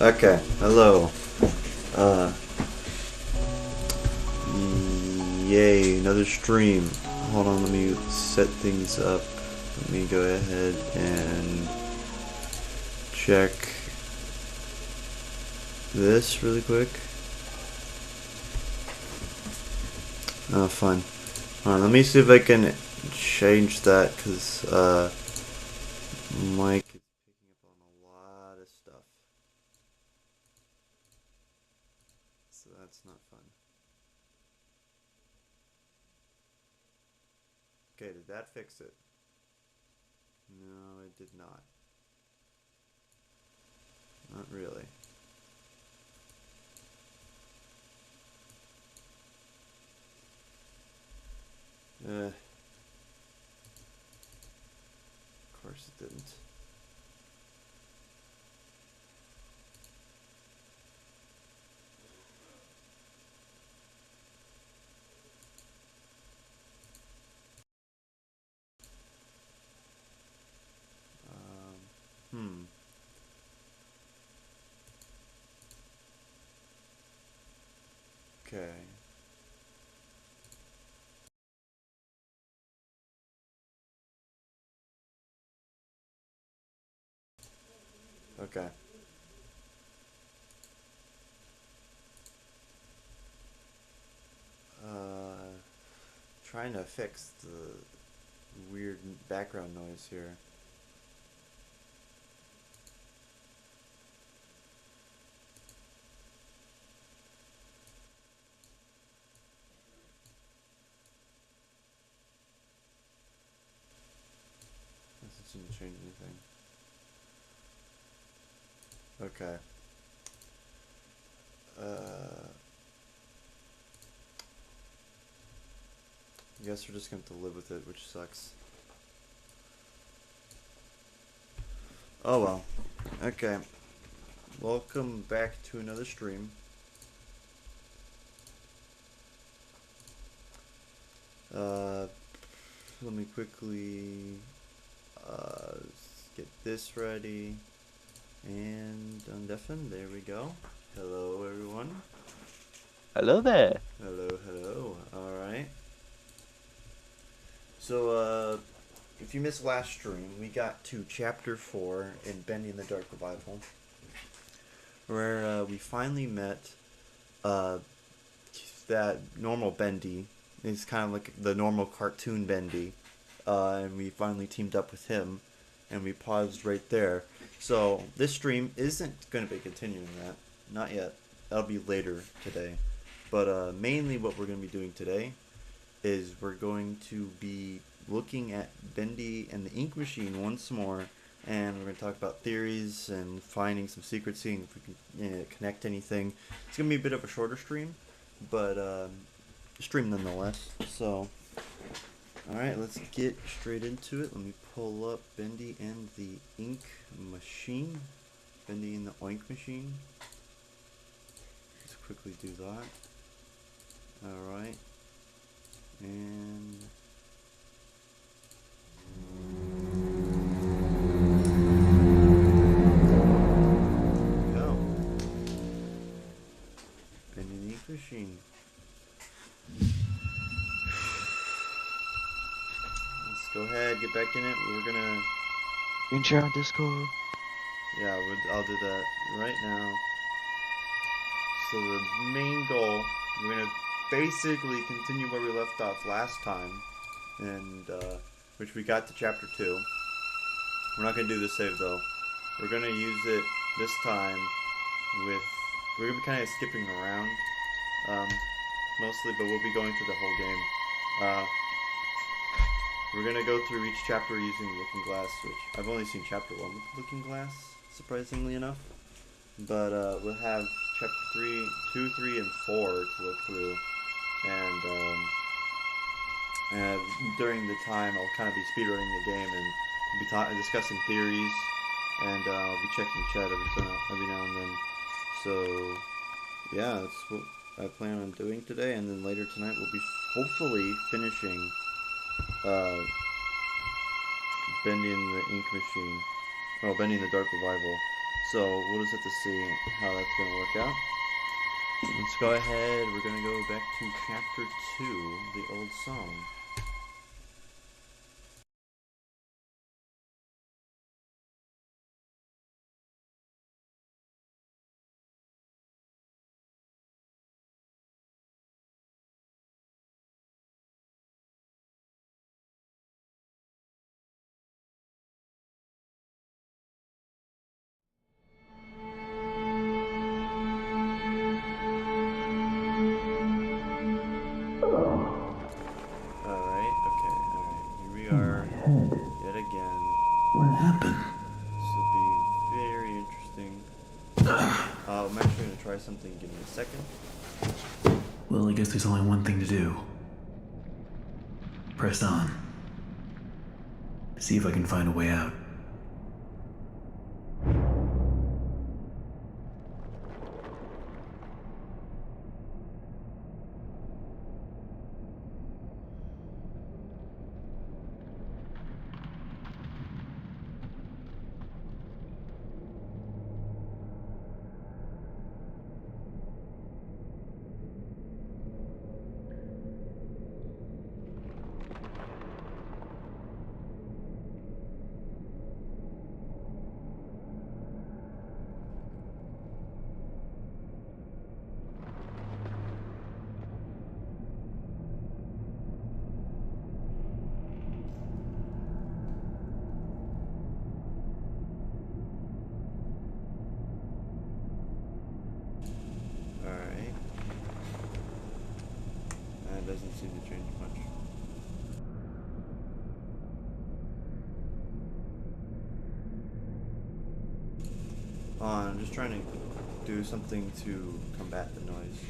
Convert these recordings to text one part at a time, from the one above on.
Okay, hello. Uh, Yay, another stream. Hold on, let me set things up. Let me go ahead and check this really quick. Oh, fine. Hold on, let me see if I can change that, because, mic is picking up on a lot of stuff. So that's not fun. Okay, did that fix it? No, it did not. Not really. Of course it didn't. Hmm. Okay. Okay. Uh, Trying to fix the weird background noise here. This doesn't change anything. Okay. I guess we're just going to live with it, which sucks. Oh well. Okay. Welcome back to another stream. Uh, Let me quickly get this ready. And undeafen, there we go. Hello everyone. Hello there. Hello, hello. Alright. So, if you missed last stream, we got to chapter 4 in Bendy and the Dark Revival, where we finally met uh, that normal Bendy. It's kind of like the normal cartoon Bendy, and we finally teamed up with him, and we paused right there. So this stream isn't going to be continuing that, not yet. That'll be later today. But mainly what we're going to be doing today is we're going to be looking at Bendy and the Ink Machine once more, and we're going to talk about theories and finding some secrets, seeing if we can connect anything. It's going to be a bit of a shorter stream, but stream nonetheless. So, alright, let's get straight into it. Let me pull up Bendy and the Ink Machine. Bendy and the Oink Machine. Let's quickly do that. Alright. And go. Bendy and the Ink Machine. Let's go ahead, get back in it. We're gonna. You can share on Discord. Yeah, I'll do that right now. So the main goal, we're gonna basically continue where we left off last time, and which we got to chapter 2. We're not gonna do this save though. We're gonna use it this time with. We're gonna be kind of skipping around, mostly, but we'll be going through the whole game. We're gonna go through each chapter using the Looking Glass, which I've only seen chapter 1 with the Looking Glass, surprisingly enough. But we'll have chapter 3, 2, 3, and 4 to look through, and during the time I'll kind of be speedrunning the game and be discussing theories, and I'll be checking chat every now and then. So yeah, that's what I plan on doing today, and then later tonight we'll be hopefully finishing Bendy and the Ink Machine. Oh, Bendy and the Dark Revival. So we'll just have to see how that's going to work out. Let's go ahead. We're going to go back to chapter 2, the old song. Alright, here we are yet again. What happened? This will be very interesting. I'm actually going to try something. Give me a second. Well, I guess there's only one thing to do. Press on. See if I can find a way out. Alright. That doesn't seem to change much. I'm just trying to do something to combat the noise.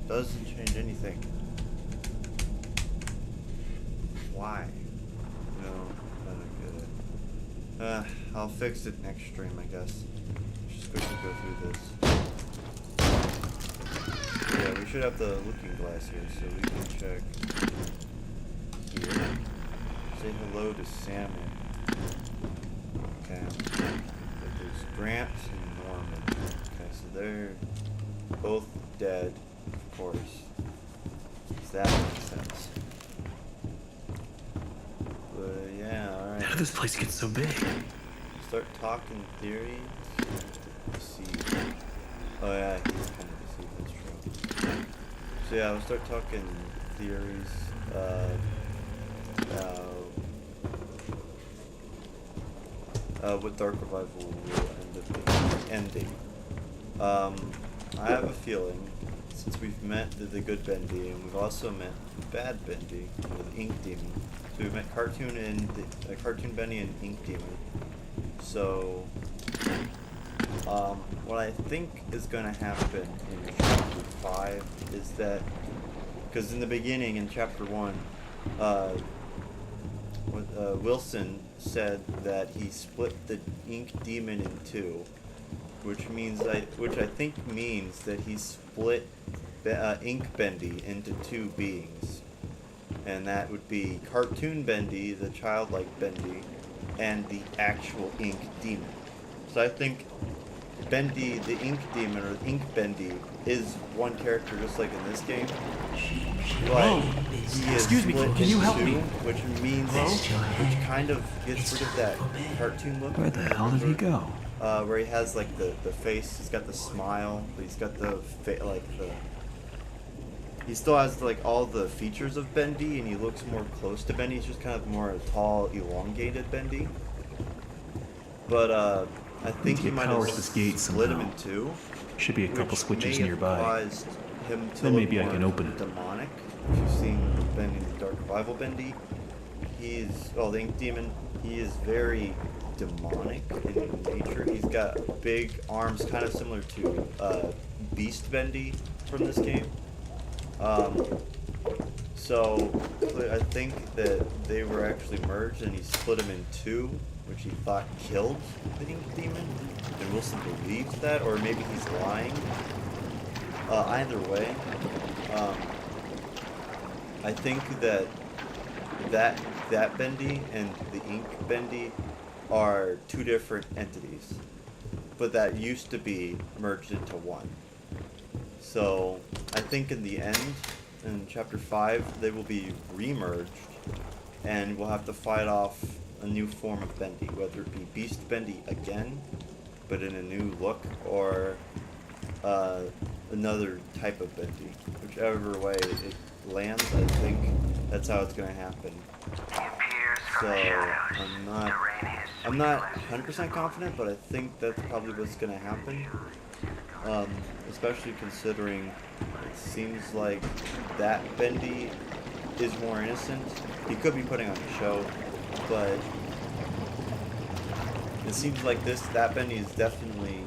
Doesn't change anything. Why? No, I don't get it. I'll fix it next stream, I guess. Just quickly go through this. Yeah, we should have the looking glass here, so we can check here. Say hello to Salmon. Okay. But there's Grant and Norman. Okay, so they're both dead. Of course. Does that make sense? But yeah, alright. How did this place get so big? Start talking theories. Deceive. Oh yeah, he's kind of deceived, that's true. So yeah, we'll start talking theories. What Dark Revival will end up ending. I have a feeling, since we've met the good Bendy, and we've also met bad Bendy with Ink Demon. So we've met Cartoon Bendy and Ink Demon. So, what I think is going to happen in Chapter 5 is that, because in the beginning, in Chapter 1, Wilson said that he split the Ink Demon in two, which I think means that he split Ink Bendy into two beings, and that would be Cartoon Bendy, the childlike Bendy, and the actual Ink Demon. So I think Bendy, the Ink Demon, or Ink Bendy, is one character just like in this game. But he is Excuse me, split can you in help two, me? which means, which kind of gets rid of that cartoon look. Where the hell did he go? Where he has like the face, he's got the smile, but he's got the he still has like all the features of Bendy, and he looks more close to Bendy. He's just kind of more a tall, elongated Bendy. But I think he might have this gate split him somehow. in two. Should be a couple which switches may have nearby. caused him to Then look maybe I more can open it. demonic. If you've seen Bendy the Dark Revival Bendy, he's the Ink Demon. He is very demonic in nature. He's got big arms, kind of similar to Beast Bendy from this game. So I think that they were actually merged, and he split him in two, which he thought killed the Ink Demon, and Wilson believes that, or maybe he's lying. Either way, I think that Bendy and the Ink Bendy are two different entities, but that used to be merged into one. So I think in the end, in Chapter 5, they will be remerged, and we'll have to fight off a new form of Bendy, whether it be Beast Bendy again, but in a new look, or another type of Bendy. Whichever way it lands, I think that's how it's going to happen. So I'm not 100% confident, but I think that's probably what's going to happen. Especially considering it seems like that Bendy is more innocent. He could be putting on a show, but it seems like that Bendy is definitely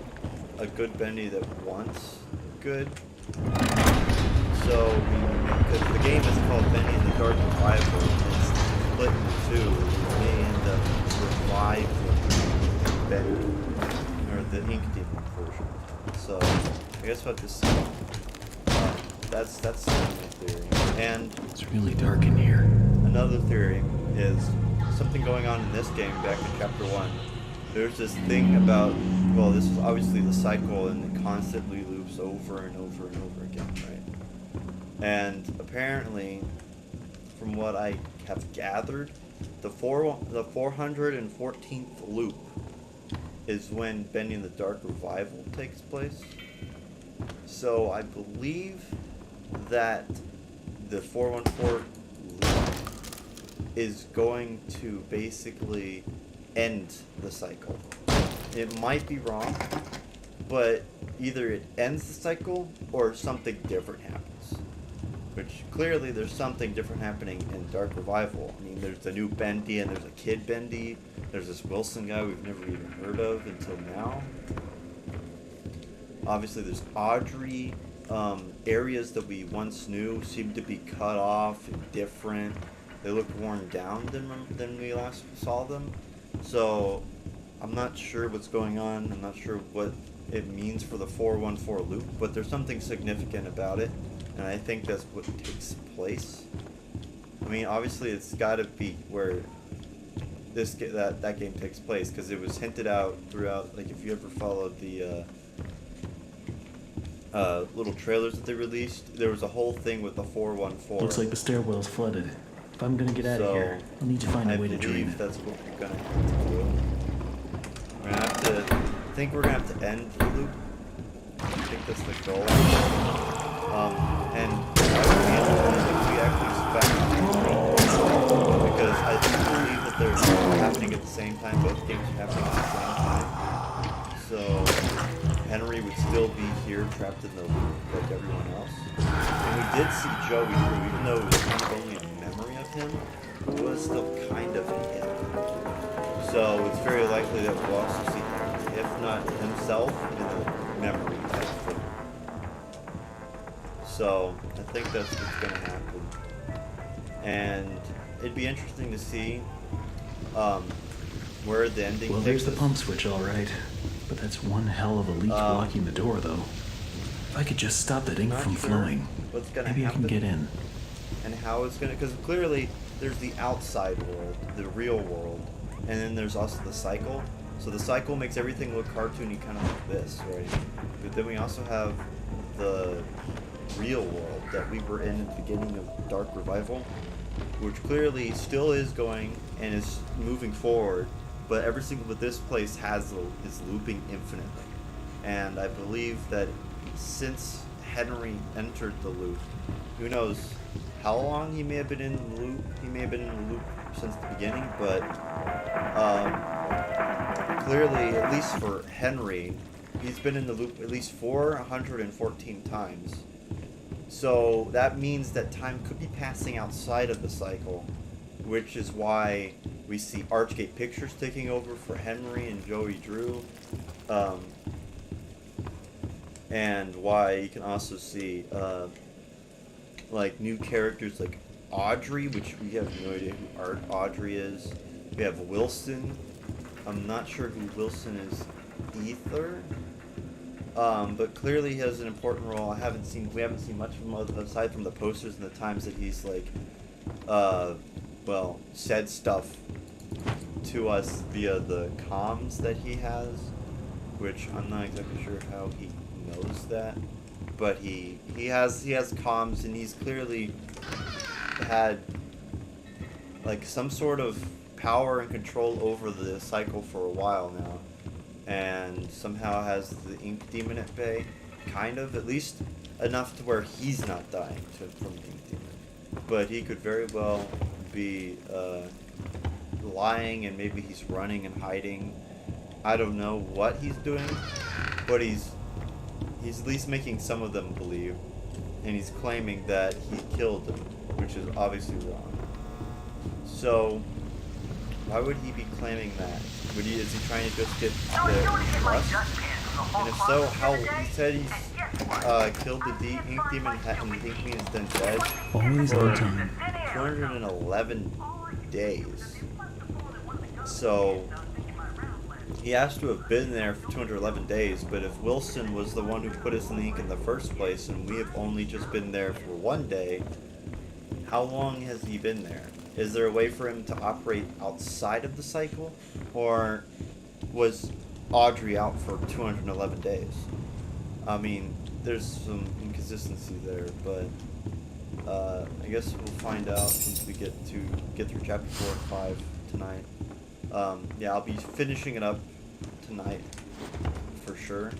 a good Bendy that wants good. So, because the game is called Bendy in the Dark Revival, and it's split in two, we may end up reviving Bendy, or the Ink Demon version. So, I guess we'll have to see. That's my theory. And It's really dark in here. another theory is something going on in this game back in Chapter 1. There's this thing about, well, this is obviously the cycle, and it constantly loops over and over and over again, right? And apparently, from what I have gathered, the 414th loop is when Bendy in the Dark Revival takes place. So I believe that the 414 loop is going to basically end the cycle. It might be wrong, but either it ends the cycle or something different happens. Which clearly there's something different happening in Dark Revival. I mean, there's the new Bendy and there's a kid Bendy. There's this Wilson guy we've never even heard of until now. Obviously there's Audrey. Areas that we once knew seem to be cut off and different. They look worn down than we last saw them. So I'm not sure what's going on. I'm not sure what it means for the 414 loop, but there's something significant about it, and I think that's what takes place. I mean, obviously it's got to be where that game takes place, because it was hinted out throughout. Like, if you ever followed the little trailers that they released, there was a whole thing with the 414. Looks like the stairwell's flooded. If I'm gonna get out of here, I'll need to find a way to drain it. That's what we're gonna have to do. I think we're gonna have to end the loop. I think that's the goal. And that would be interesting if we actually spec, because I do believe that they're happening at the same time. Both games are happening at the same time. So Henry would still be here, trapped in the loop like everyone else. And we did see Joey through, even though it was kind of only a memory of him, it was still kind of him. So it's very likely that we'll also see him, if not himself, in a memory type thing. So I think that's what's going to happen. And it'd be interesting to see where the ending Well, takes there's the us. pump switch, all right. But that's one hell of a leak blocking the door, though. If I could just stop that ink Not from sure flowing, what's gonna maybe I can happen. get in. And how it's gonna, because clearly there's the outside world, the real world, and then there's also the cycle. So the cycle makes everything look cartoony, kind of like this, right? But then we also have the real world that we were in at the beginning of Dark Revival, which clearly still is going and is moving forward, but every single but this place is looping infinitely. And I believe that since Henry entered the loop, who knows how long he may have been in the loop. He may have been in the loop since the beginning, but clearly, at least for Henry, he's been in the loop at least 414 times. So that means that time could be passing outside of the cycle, which is why we see Archgate Pictures taking over for Henry and Joey Drew, and why you can also see like new characters like Audrey, which we have no idea who Audrey is. We have Wilson. I'm not sure who Wilson is either. But clearly he has an important role. We haven't seen much of him aside from the posters and the times that he's like, well, said stuff to us via the comms that he has, which I'm not exactly sure how he knows that, but he has comms, and he's clearly had like some sort of power and control over the cycle for a while now, and somehow has the ink demon at bay, kind of, at least enough to where he's not dying from the ink demon, but he could very well be lying, and maybe he's running and hiding. I don't know what he's doing, but he's at least making some of them believe, and he's claiming that he killed them, which is obviously wrong. So why would he be claiming that? Is he trying to just get the trust? And if so, how? He said he's killed the ink demon, and the ink demon's then dead Always for on time. 211 days. So he has to have been there for 211 days, but if Wilson was the one who put us in the ink in the first place, and we have only just been there for 1 day, how long has he been there? Is there a way for him to operate outside of the cycle? Or was Audrey out for 211 days? I mean, there's some inconsistency there, but I guess we'll find out once we get through chapter 4 and 5 tonight. Yeah, I'll be finishing it up tonight for sure.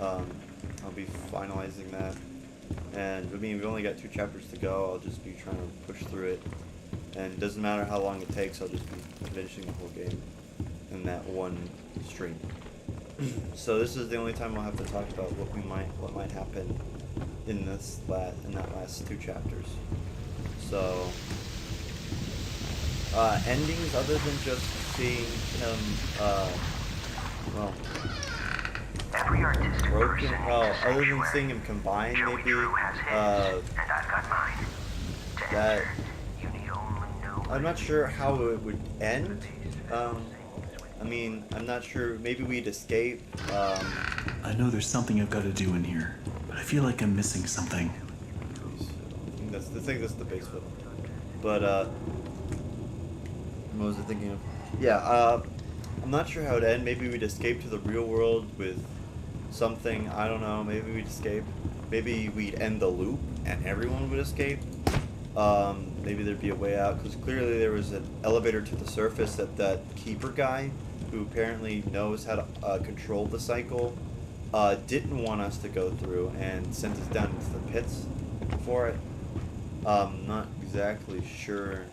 I'll be finalizing that, and I mean, we've only got 2 chapters to go. I'll just be trying to push through it, and it doesn't matter how long it takes. I'll just be finishing the whole game in that one stream. So this is the only time we'll have to talk about what might happen in that last 2 chapters. So endings other than just seeing him broken, other than seeing him combined, maybe that I'm not sure how it would end. I mean, I'm not sure. Maybe we'd escape. I know there's something I've got to do in here, but I feel like I'm missing something. That's the base of it. But what was I thinking of? Yeah, I'm not sure how it'd end. Maybe we'd escape to the real world with something. I don't know. Maybe we'd escape. Maybe we'd end the loop and everyone would escape. Maybe there'd be a way out, because clearly there was an elevator to the surface that keeper guy, who apparently knows how to control the cycle, didn't want us to go through and sent us down into the pits for it. Not exactly sure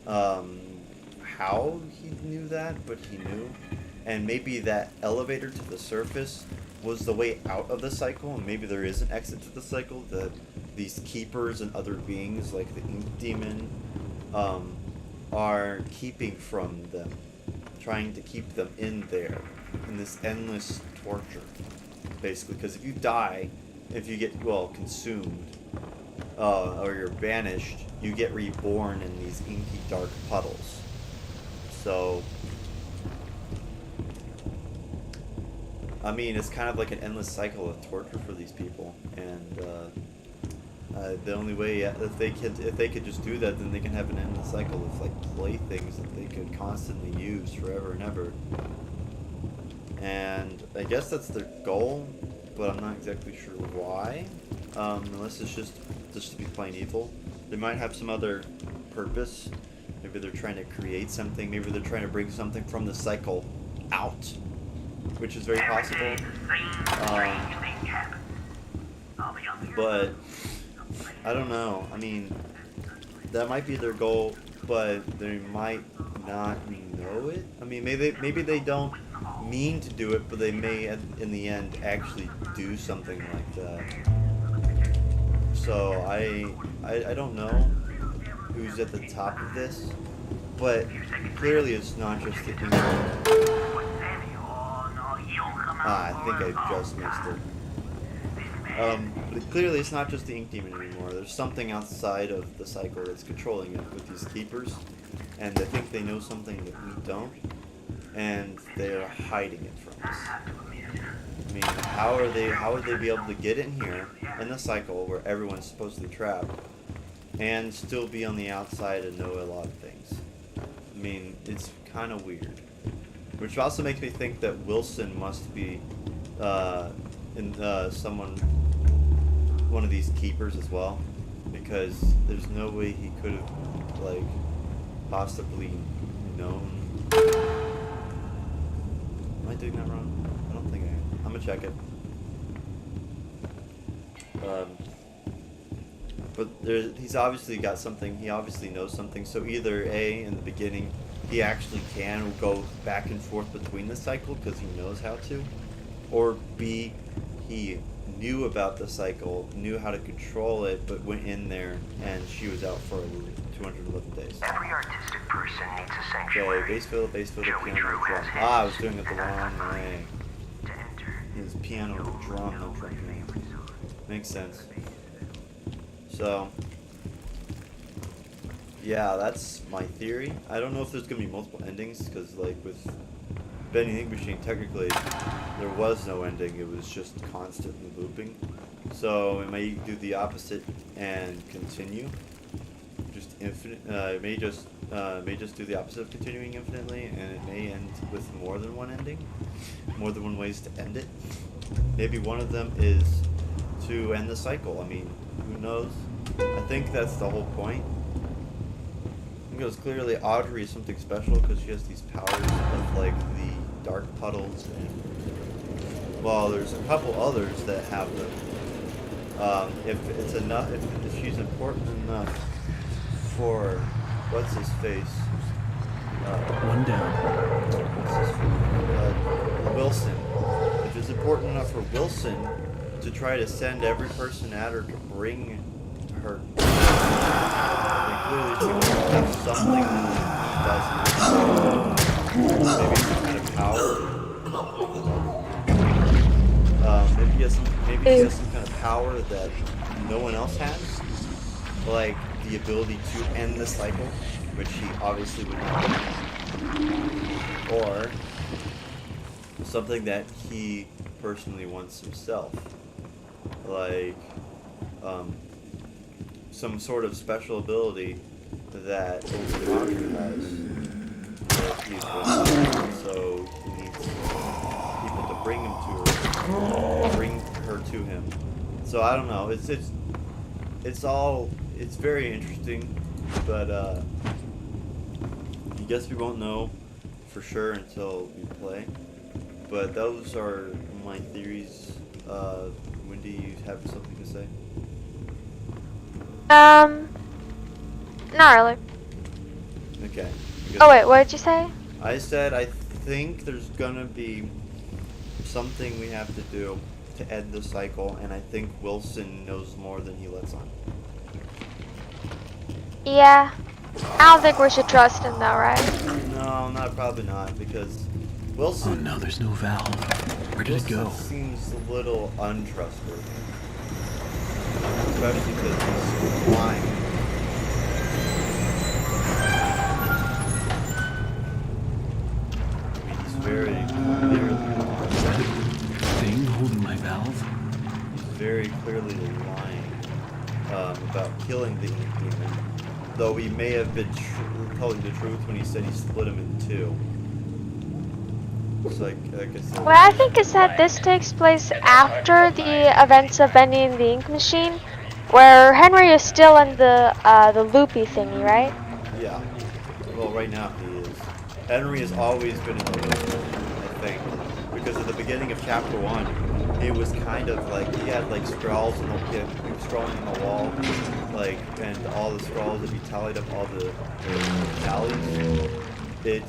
how he knew that, but he knew. And maybe that elevator to the surface was the way out of the cycle, and maybe there is an exit to the cycle that these keepers and other beings like the ink demon are keeping from them, trying to keep them in there, in this endless torture, basically. Because if you die, if you get, consumed, or you're banished, you get reborn in these inky dark puddles. So I mean, it's kind of like an endless cycle of torture for these people, and The only way, if they could just do that, then they can have an endless cycle of like playthings that they could constantly use forever and ever. And I guess that's their goal, but I'm not exactly sure why. Unless it's just to be plain evil. They might have some other purpose. Maybe they're trying to create something. Maybe they're trying to bring something from the cycle out, which is very possible. But I don't know. I mean, that might be their goal, but they might not know it. I mean, maybe they don't mean to do it, but they may in the end actually do something like that. So I don't know who's at the top of this, but clearly it's not just the Ink. I think I just missed it. But clearly it's not just the Ink Demon anymore. There's something outside of the cycle that's controlling it with these keepers, and they think they know something that we don't, and they're hiding it from us. I mean, how would they be able to get in here in the cycle where everyone's supposedly trapped and still be on the outside and know a lot of things? I mean, it's kind of weird. Which also makes me think that Wilson must be one of these keepers as well, because there's no way he could have like possibly known. Am I doing that wrong? I don't think I am. I'm gonna check it. But he's obviously got something. He obviously knows something. So either A, in the beginning, he actually can go back and forth between the cycle because he knows how to, or B, he knew about the cycle, knew how to control it, but went in there and she was out for 211 days. Every artistic person needs a sanctuary. Okay, bass fiddle, piano, drum. I was doing it the wrong way. It's piano, drum, no drum, piano. Makes sense. So, yeah, that's my theory. I don't know if there's gonna be multiple endings, because like with Bendy the Ink Machine, technically there was no ending. It was just constantly looping. So it may do the opposite and continue, just infinite. It may just do the opposite of continuing infinitely, and it may end with more than one ending, more than one ways to end it. Maybe one of them is to end the cycle. I mean, who knows? I think that's the whole point. Because clearly Audrey is something special because she has these powers of like the dark puddles, and well, there's a couple others that have them. If it's enough, if she's important enough for what's his face? One down. What's his face? Wilson. If it's important enough for Wilson to try to send every person at her to bring her. Clearly she must have something that he doesn't. Maybe some kind of power. Maybe he has some kind of power that no one else has. Like the ability to end the cycle, which he obviously would not have. Or something that he personally wants himself. Like, some sort of special ability that only Audrey has that he's going to, so he needs people to bring him to her, bring her to him. So I don't know. It's very interesting, but I guess we won't know for sure until we play. But those are my theories. Wendy, you have something to say? Not really. Okay. Oh wait, what did you say? I said I think there's gonna be something we have to do to end the cycle, and I think Wilson knows more than he lets on. Yeah. I don't think we should trust him though, right? No, probably not, because Wilson... Oh no, there's no valve. Where did it go? Wilson seems a little untrustworthy. Especially because he's lying. I mean, he's very clearly... Is that a thing holding my valve? He's very clearly lying. about killing the ink demon, though he may have been telling the truth when he said he split him in two. So I guess. What I think is that this takes place after the events of Bendy and the Ink Machine, where Henry is still in the loopy thingy, right? Yeah. Well, right now he is. Henry has always been in the loop, I think, because at the beginning of chapter 1, it was kind of like he had like scrawls and he was scrawling on the wall, like, and all the scrawls that he tallied up all the tallies. It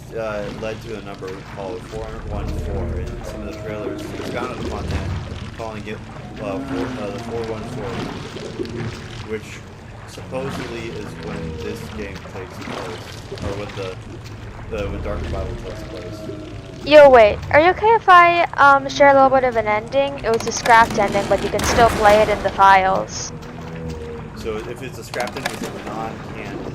led to a number called 414, and some of the trailers expounded upon that, calling it the 414, which supposedly is when this game takes place, or when when Dark Revival takes place. Yo, wait. Are you okay if I share a little bit of an ending? It was a scrapped ending, but you can still play it in the files. So if it's a scrapped ending, it's a non-canon.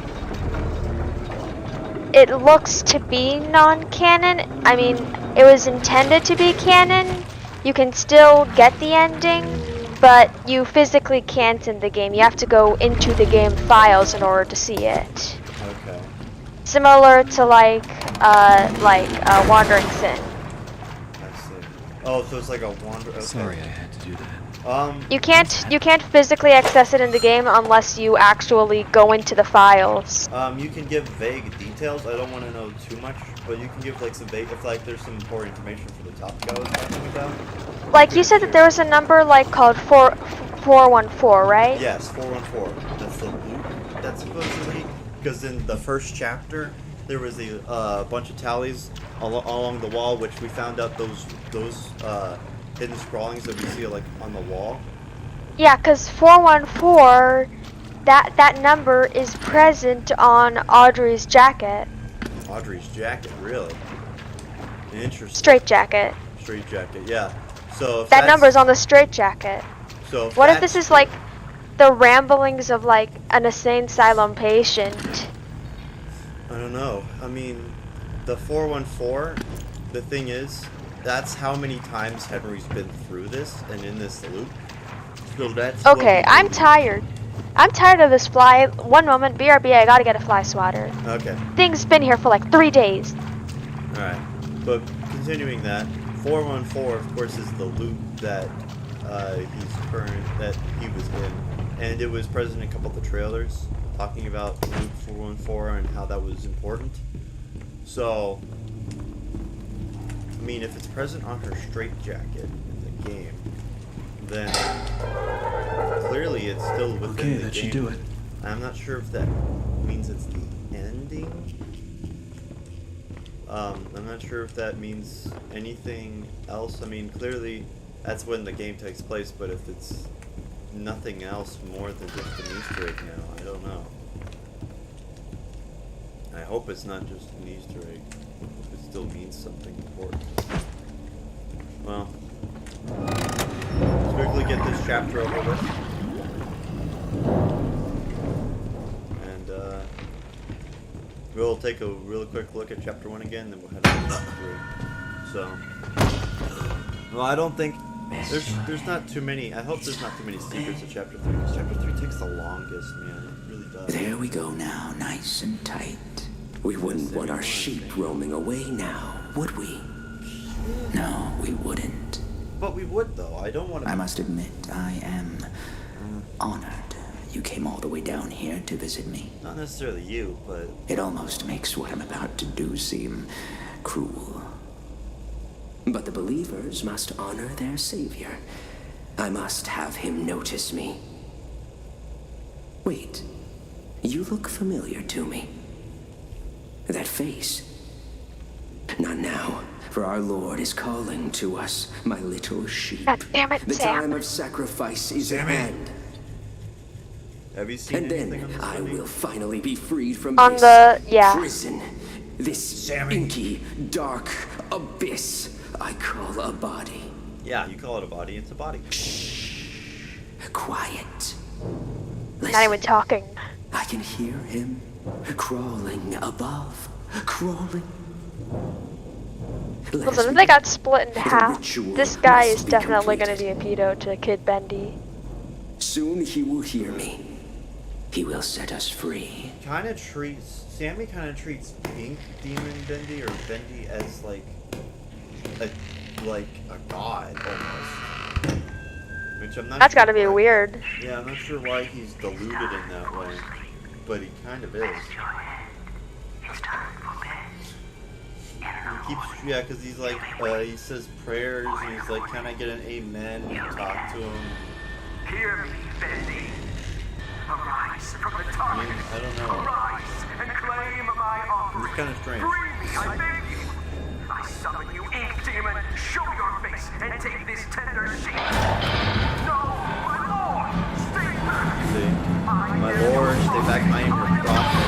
It looks to be non-canon. I mean, it was intended to be canon. You can still get the ending, but you physically can't in the game. You have to go into the game files in order to see it. Okay. Similar to like Wandering Sin. I see. Oh, so it's like a wander. Okay. Sorry I had to do that. You can't physically access it in the game unless you actually go into the files. You can give vague details. I don't want to know too much, but you can give like some vague, if like there's some important information for the topic I was talking about. Like you said that there was a number like called 414, right? Yes, 414. That's the loop. That's supposedly because in the first chapter there was a bunch of tallies along the wall, which we found out those hidden scrawlings that we see like on the wall. Yeah, because 414, that number is present on Audrey's jacket. Audrey's jacket, really? Interesting. Straight jacket. Straight jacket, yeah. So if That number is on the straight jacket. So What if this is like the ramblings of like an insane asylum patient? I don't know. I mean, the 414. The thing is, that's how many times Henry's been through this and in this loop. So that's Okay, I'm tired. I'm tired of this fly. One moment, BRB, I gotta get a fly swatter. Okay. Thing's been here for like 3 days. Alright. But continuing that, 414, of course, is the loop that he was in. And it was present in a couple of the trailers talking about loop 414 and how that was important. So, I mean, if it's present on her straitjacket in the game, then clearly it's still within the game. Okay, that should do it. I'm not sure if that means it's the ending. I'm not sure if that means anything else. I mean, clearly that's when the game takes place, but if it's nothing else more than just an Easter egg now, I don't know. I hope it's not just an Easter egg. I hope it still means something important. Well, let's quickly get this chapter over with. And, we'll take a real quick look at chapter 1 again, then we'll head on to chapter 3. So, well, I don't think there's not too many. I hope there's not too many secrets in chapter 3, because chapter 3 takes the longest, man. It really does. There we go now, nice and tight. We wouldn't want our sheep roaming away now, would we? No, we wouldn't. But we would, though. I don't want to. I must admit, I am honored you came all the way down here to visit me. Not necessarily you, but It almost makes what I'm about to do seem cruel. But the believers must honor their savior. I must have him notice me. Wait, you look familiar to me. That face. Not now, for our Lord is calling to us, my little sheep. God damn it, The Sam. time of sacrifice is at hand. have you seen And anything then on this I movie? will finally be freed from On this prison. This inky, dark abyss I call a body. Yeah, you call it a body. It's a body. Quiet. Not even talking. I can hear him crawling above. Crawling. Let us Listen, if they begin. got split in half, ritual this guy must is be definitely going to completed. be a pedo to Kid Bendy. Soon he will hear me. he will set us free. Sammy kind of treats Ink Demon Bendy or Bendy as like a god almost. Which I'm not. That's sure gotta be why. keyword. Yeah, I'm not sure why he's deluded in that way, but he kind of is. It's time for bed. He keeps, yeah, because he's like, he says prayers, and he's like, can I get an amen? And talk to him. Hear me, Bendy. Arise from the I dark. mean, I don't know. Arise and claim my offering. It's kind of strange. Free me, I beg you. I summon you, Ink Demon. Show your face and take this tender sheet. No, my lord, stay back. See, my lord, stay back. I am your prophet.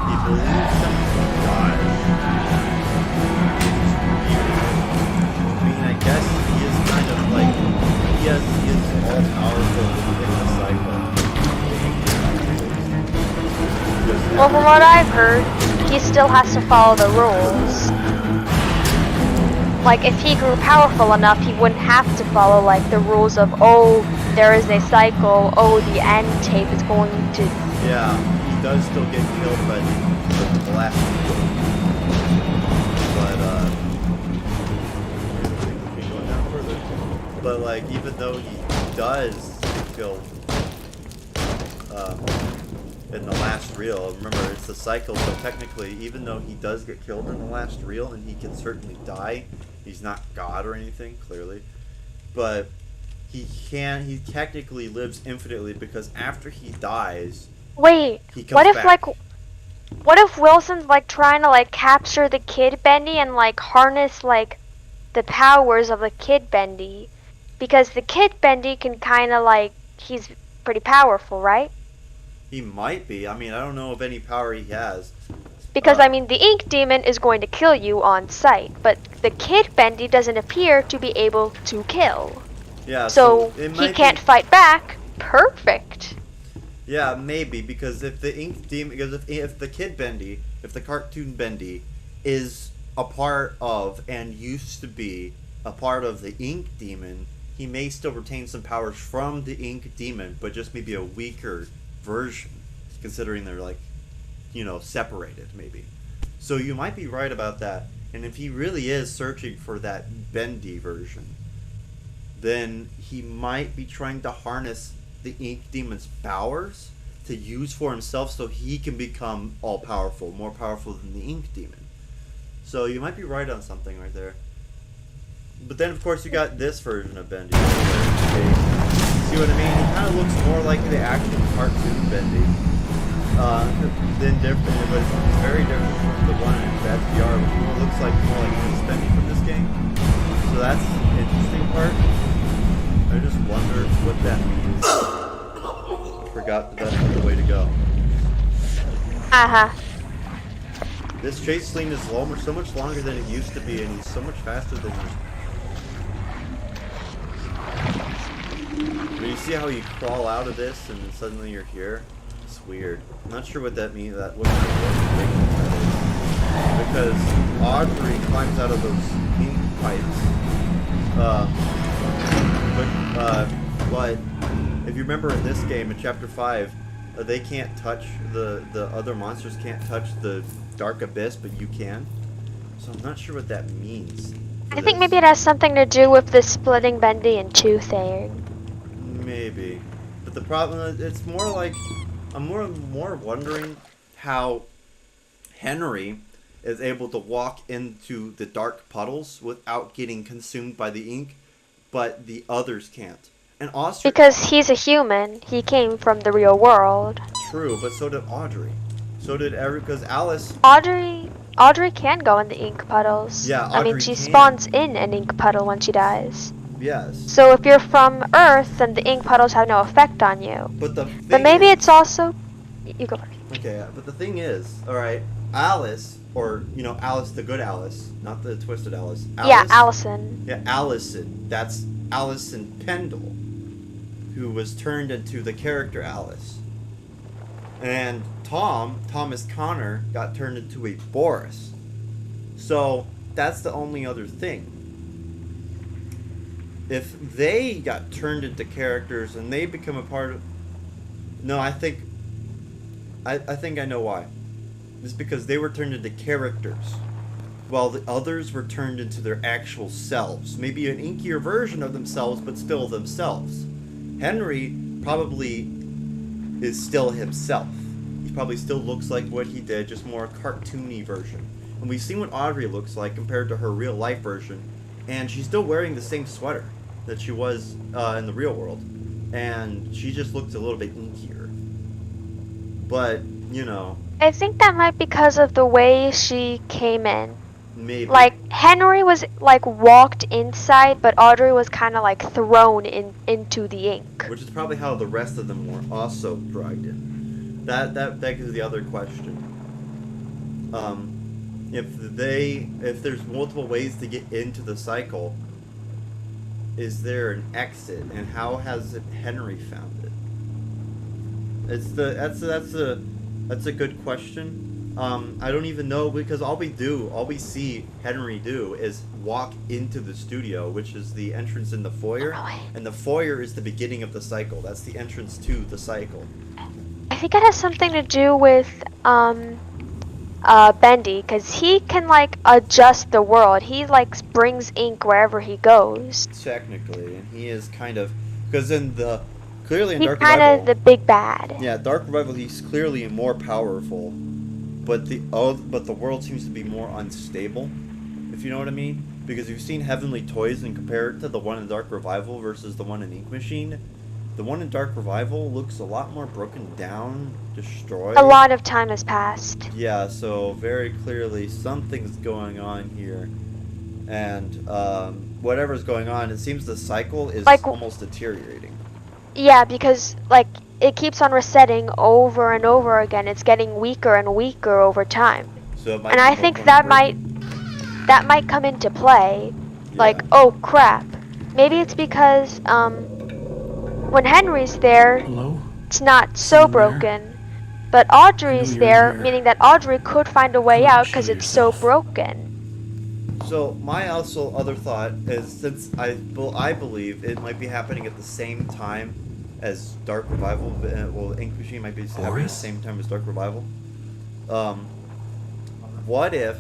He believes in God. I mean, I guess he is kind of like, he is all powerful in the cycle. Well, from what I've heard, he still has to follow the rules. Like, if he grew powerful enough, he wouldn't have to follow, like, the rules of, oh, there is a cycle, oh, the end tape is going to... Yeah, he does still get killed by the last people. But, he's going down further. But, like, even though he does get killed, in the last reel, remember, it's the cycle, so technically, even though he does get killed in the last reel, and he can certainly die, he's not God or anything, clearly, but he technically lives infinitely, because after he dies, Wait, he comes what if, back. like... What if Wilson's, like, trying to, like, capture the Kid Bendy and, like, harness, like, the powers of the Kid Bendy? Because the Kid Bendy can kind of, like, he's pretty powerful, right? He might be. I mean, I don't know of any power he has. Because, I mean, the Ink Demon is going to kill you on sight, but the Kid Bendy doesn't appear to be able to kill. Yeah, So, it he might can't be, fight back. Perfect. Yeah, maybe, because if the Ink Demon, because if the Kid Bendy, if the cartoon Bendy is a part of and used to be a part of the Ink Demon, he may still retain some powers from the Ink Demon, but just maybe a weaker version, considering they're, like, you know, separated, maybe. So you might be right about that. And if he really is searching for that Bendy version, then he might be trying to harness the Ink Demon's powers to use for himself, so he can become all-powerful, more powerful than the Ink Demon. So you might be right on something right there. But then, of course, you got this version of Bendy. See what I mean? He kind of looks more like the actual cartoon Bendy. Than different, but it's very different from the one in BaTDR, which looks like more like this Bendy from this game. So that's the interesting part. I just wonder what that means. Forgot that that's the way to go. Uh-huh. This chase scene is so much longer than it used to be, and he's so much faster than he. But you see how you crawl out of this, and then suddenly you're here? It's weird. I'm not sure what that means. What kind of because Audrey climbs out of those ink pipes. But if you remember in this game, in Chapter 5, they can't touch the other monsters can't touch the Dark Abyss, but you can. So I'm not sure what that means. I think maybe it has something to do with the splitting Bendy in two thing. Maybe, but the problem is, it's more like I'm more wondering how Henry is able to walk into the dark puddles without getting consumed by the ink, but the others can't. And Austria, Because he's a human. He came from the real world. true, but so did Audrey. So did because Alice. Audrey can go in the ink puddles. Yeah, I mean, Audrey she can. spawns in an ink puddle when she dies. Yes. So if you're from Earth, then the ink puddles have no effect on you. But But maybe it's also... You go first. Okay, but the thing is, alright, Alice, or, you know, Alice, the good Alice, not the twisted Alice. Yeah, Allison. Yeah, Allison. That's Allison Pendle, who was turned into the character Alice. And Thomas Connor, got turned into a Boris. So, that's the only other thing. If they got turned into characters and they become a part of... No, I think I think I know why. It's because they were turned into characters, while the others were turned into their actual selves. Maybe an inkier version of themselves, but still themselves. Henry probably is still himself. He probably still looks like what he did, just more cartoony version. And we've seen what Audrey looks like compared to her real life version, and she's still wearing the same sweater that she was in the real world, and she just looks a little bit inkier. But you know, I think that might be because of the way she came in. maybe Like, Henry was, like, walked inside, but Audrey was kind of, like, thrown into the ink. which is probably how the rest of them were also dragged in. That begs the other question. If there's multiple ways to get into the cycle, is there an exit, and how has Henry found it? That's a good question. I don't even know, because all we see Henry do is walk into the studio, which is the entrance in the foyer, and the foyer is the beginning of the cycle. That's the entrance to the cycle. I think it has something to do with, Bendy, because he can, like, adjust the world. He, like, brings ink wherever he goes. Technically, and he is kind of, because clearly in He's Dark kind Revival, of the big bad. yeah, Dark Revival, he's clearly more powerful, but the world seems to be more unstable, if you know what I mean. Because you've seen Heavenly Toys and compare it to the one in Dark Revival versus the one in Ink Machine. The one in Dark Revival looks a lot more broken down, destroyed. A lot of time has passed. Yeah, so very clearly something's going on here, and whatever's going on, it seems the cycle is Like, almost deteriorating. Yeah, because, like, it keeps on resetting over and over again. It's getting weaker and weaker over time. So it might And be I more think that might come into play. Yeah. Like, oh crap. Maybe it's because, when Henry's there, Hello? it's not so Someone there? broken. But Audrey's you're there, here. meaning that Audrey could find a way Come on, out because show it's so yourself. broken. So my other thought is, since I believe it might be happening at the same time as Dark Revival, well, Ink Machine might be happening at the Boris? same time as Dark Revival. What if,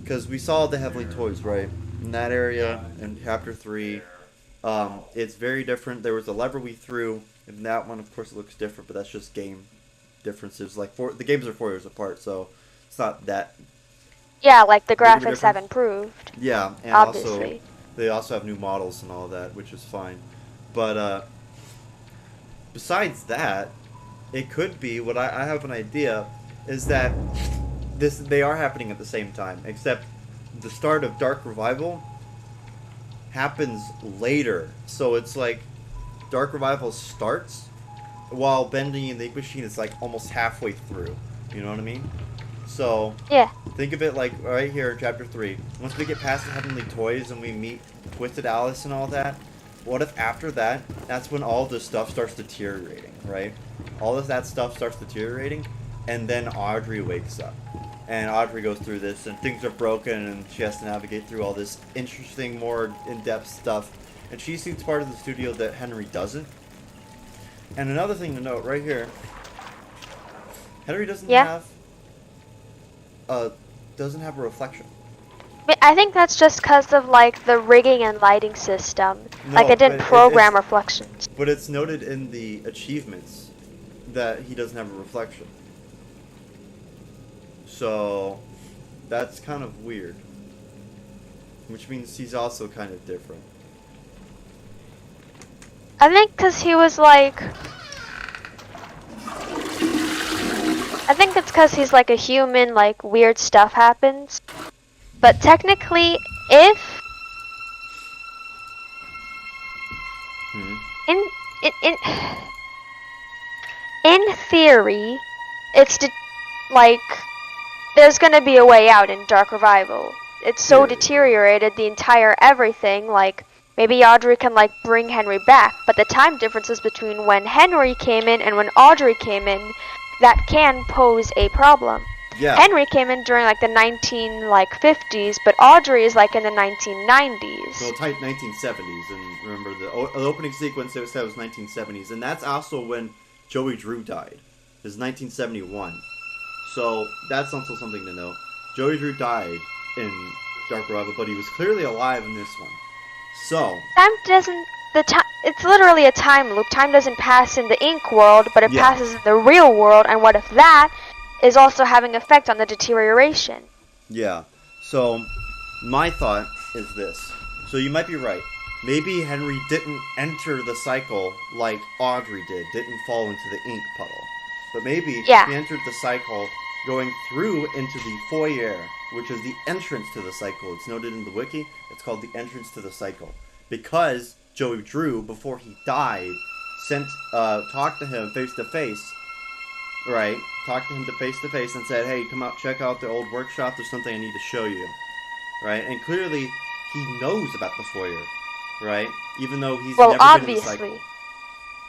because we saw the Heavenly Toys, right, in that area in Chapter 3, it's very different. There was a lever we threw, and that one, of course, it looks different, but that's just game differences. Like, the games are 4 years apart, so it's not that. Yeah, like the Big of a graphics difference? have improved. Yeah, and Obviously. they also have new models and all that, which is fine. But besides that, it could be, what I have an idea, is that they are happening at the same time, except the start of Dark Revival happens later. So it's like Dark Revival starts while Bendy and the Ink Machine is like almost halfway through. You know what I mean? So Yeah. think of it like right here in Chapter 3. Once we get past the Heavenly Toys and we meet Twisted Alice and all that, what if after that, that's when all this stuff starts deteriorating, right? All of that stuff starts deteriorating, and then Audrey wakes up. And Audrey goes through this, and things are broken, and she has to navigate through all this interesting, more in-depth stuff. And she sees part of the studio that Henry doesn't. And another thing to note right here, Henry doesn't have a reflection. I think that's just because of, like, the rigging and lighting system. Like, No, it didn't but program reflections. But it's noted in the achievements that he doesn't have a reflection. So that's kind of weird. Which means he's also kind of different. I think because he was, like... I think it's because he's, like, a human, like, weird stuff happens. But technically, if... In theory, it's like there's gonna be a way out in Dark Revival. It's so deteriorated, the entire everything, like maybe Audrey can like bring Henry back, but the time differences between when Henry came in and when Audrey came in, that can pose a problem. Yeah. Henry came in during like the 1950s, but Audrey is like in the 1990s. So tight 1970s, and remember the opening sequence it said was 1970s, and that's also when Joey Drew died. is 1971. So that's also something to note. Joey Drew died in Dark Revival, but he was clearly alive in this one. So Time doesn't. It's literally a time loop. Time doesn't pass in the ink world, but it Yeah. passes in the real world. And what if that is also having effect on the deterioration? yeah. So my thought is this. So you might be right. Maybe Henry didn't enter the cycle like Audrey did, didn't fall into the ink puddle. But maybe Yeah. he entered the cycle going through into the foyer, which is the entrance to the cycle. It's noted in the wiki. It's called the entrance to the cycle. Because Joey Drew, before he died, talked to him face to face, right? Talked to him face to face and said, "Hey, come out, check out the old workshop. There's something I need to show you," right? And clearly, he knows about the foyer, right? Even though he's Well, never been in the obviously. cycle,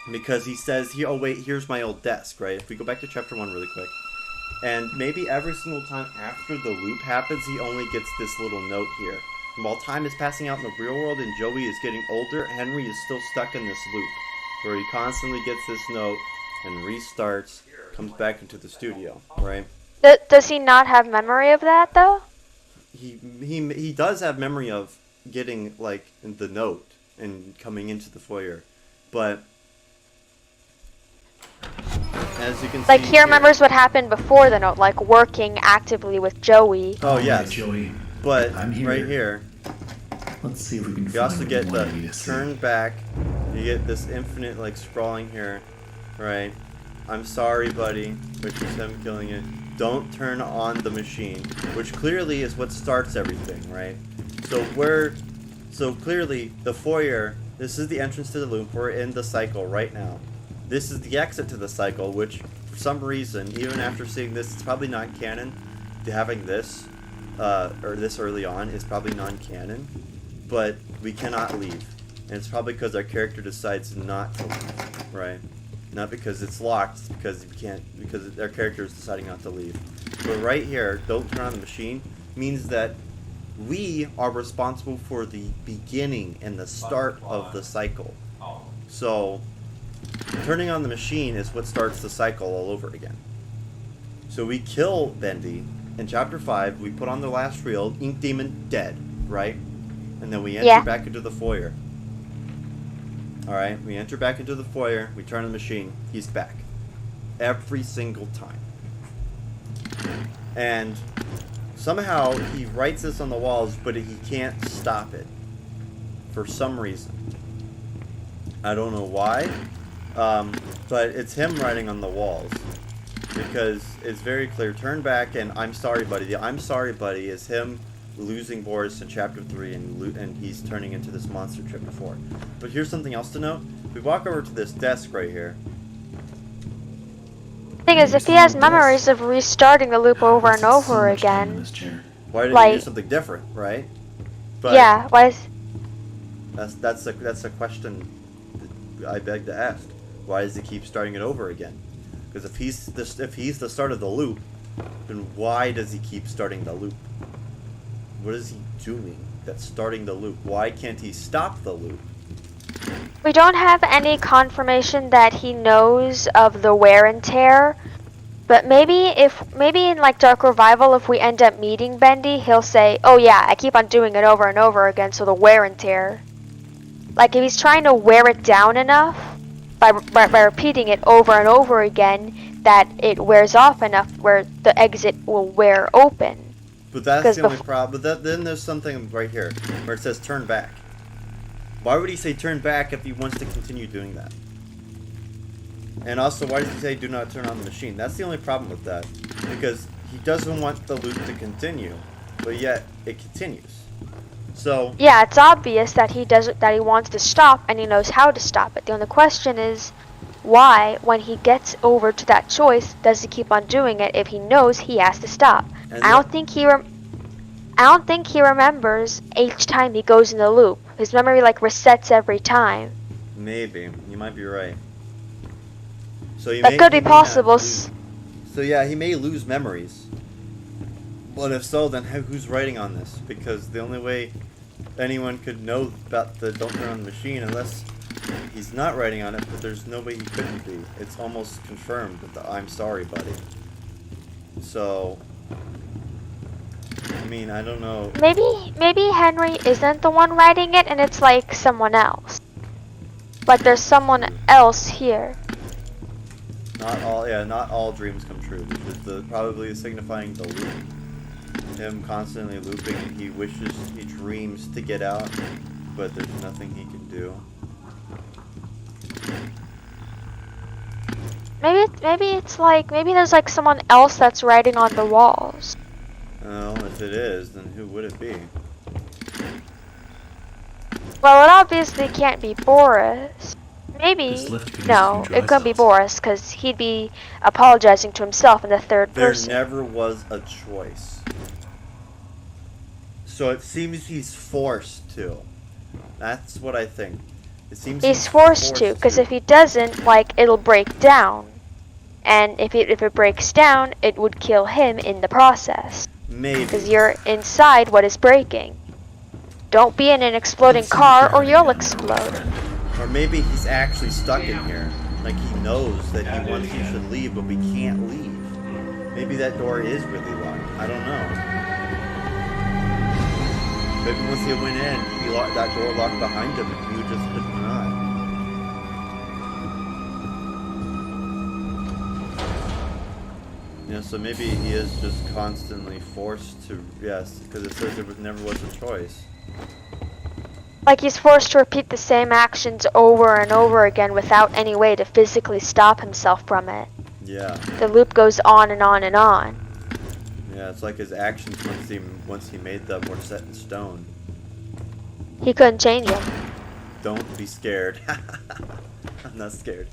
because he says, "Oh wait, here's my old desk," right? If we go back to chapter 1 really quick, and maybe every single time after the loop happens, he only gets this little note here. And while time is passing out in the real world and Joey is getting older, Henry is still stuck in this loop, where he constantly gets this note and restarts, comes back into the studio, right? Does he not have memory of that though? He does have memory of getting like the note and coming into the foyer, but as you can Like see he remembers what happened before the note, like working actively with Joey. Oh Alright, yes, Joey. but I'm here. right here Let's see if we can you find also what get you the wanted me to see. turn back. You get this infinite like scrawling here, right? I'm sorry, buddy, which is him killing it. Don't turn on the machine, which clearly is what starts everything, right? So clearly the foyer. This is the entrance to the loop. We're in the cycle right now. This is the exit to the cycle, which for some reason, even after seeing this, it's probably not canon. Having this, or this early on, is probably non-canon. But we cannot leave. And it's probably because our character decides not to leave, right? Not because it's locked, it's because we can't, because our character is deciding not to leave. But right here, don't turn on the machine, means that we are responsible for the beginning and the start of the cycle. So, turning on the machine is what starts the cycle all over again. So we kill Bendy. In chapter 5, we put on the last reel, Ink Demon dead, right? And then we enter back into the foyer. Alright, we enter back into the foyer, we turn on the machine, he's back. Every single time. And somehow he writes this on the walls, but he can't stop it. For some reason. I don't know why. But it's him writing on the walls. Because it's very clear. Turn back and I'm sorry, buddy. The I'm sorry, buddy is him losing Boris in chapter 3 and he's turning into this monster in chapter 4. But here's something else to note. We walk over to this desk right here. Thing is, if he has memories of restarting the loop over and over again, Why did he Like- do something different, right? But yeah, why is... that's a question that I beg to ask. Why does he keep starting it over again? Because if he's the start of the loop, then why does he keep starting the loop? What is he doing that's starting the loop? Why can't he stop the loop? We don't have any confirmation that he knows of the wear and tear, but maybe in like Dark Revival, if we end up meeting Bendy, he'll say, "Oh yeah, I keep on doing it over and over again, so the wear and tear." Like if he's trying to wear it down enough by repeating it over and over again, that it wears off enough where the exit will wear open. But that's 'Cause the only problem. But then there's something right here where it says turn back. Why would he say turn back if he wants to continue doing that? And also, why does he say do not turn on the machine? That's the only problem with that. Because he doesn't want the loop to continue, but yet it continues. So, Yeah, it's obvious that he wants to stop and he knows how to stop it. The only question is, why, when he gets over to that choice, does he keep on doing it if he knows he has to stop? And I don't think he remembers each time he goes in the loop. His memory like resets every time. maybe. You might be right. So he That could he be may not possible. lose- So yeah, he may lose memories. But if so, then who's writing on this? Because the only way anyone could know about the don't turn on the machine, unless he's not writing on it, but there's no way he couldn't be. It's almost confirmed with the "I'm sorry, buddy." So, I mean, I don't know. Maybe Henry isn't the one writing it, and it's like someone else. But there's someone else here. Not all dreams come true. Which is probably signifying the loop. Him constantly looping, and he dreams to get out, but there's nothing he can do. Maybe there's like someone else that's writing on the walls. Well, if it is, then who would it be? Well, it obviously can't be Boris. Maybe. This lift could use No, a few it dry couldn't be cells. Boris, because he'd be apologizing to himself in the third There person. never was a choice. So it seems he's forced to. That's what I think. It seems He's forced to, because if he doesn't, like, it'll break down. And if it breaks down, it would kill him in the process. Maybe. Because you're inside what is breaking. Don't be in an exploding car or you'll explode. Or maybe he's actually stuck in here. Like he knows that he should leave, but we can't leave. Maybe that door is really locked. I don't know. Maybe once he went in, that door locked behind him and you just could not. Yeah, so maybe he is just constantly forced to, yes, because it says never was a choice. Like he's forced to repeat the same actions over and over again without any way to physically stop himself from it. Yeah. The loop goes on and on and on. Yeah, it's like his actions once he made them were set in stone. He couldn't change them. Don't be scared. I'm not scared.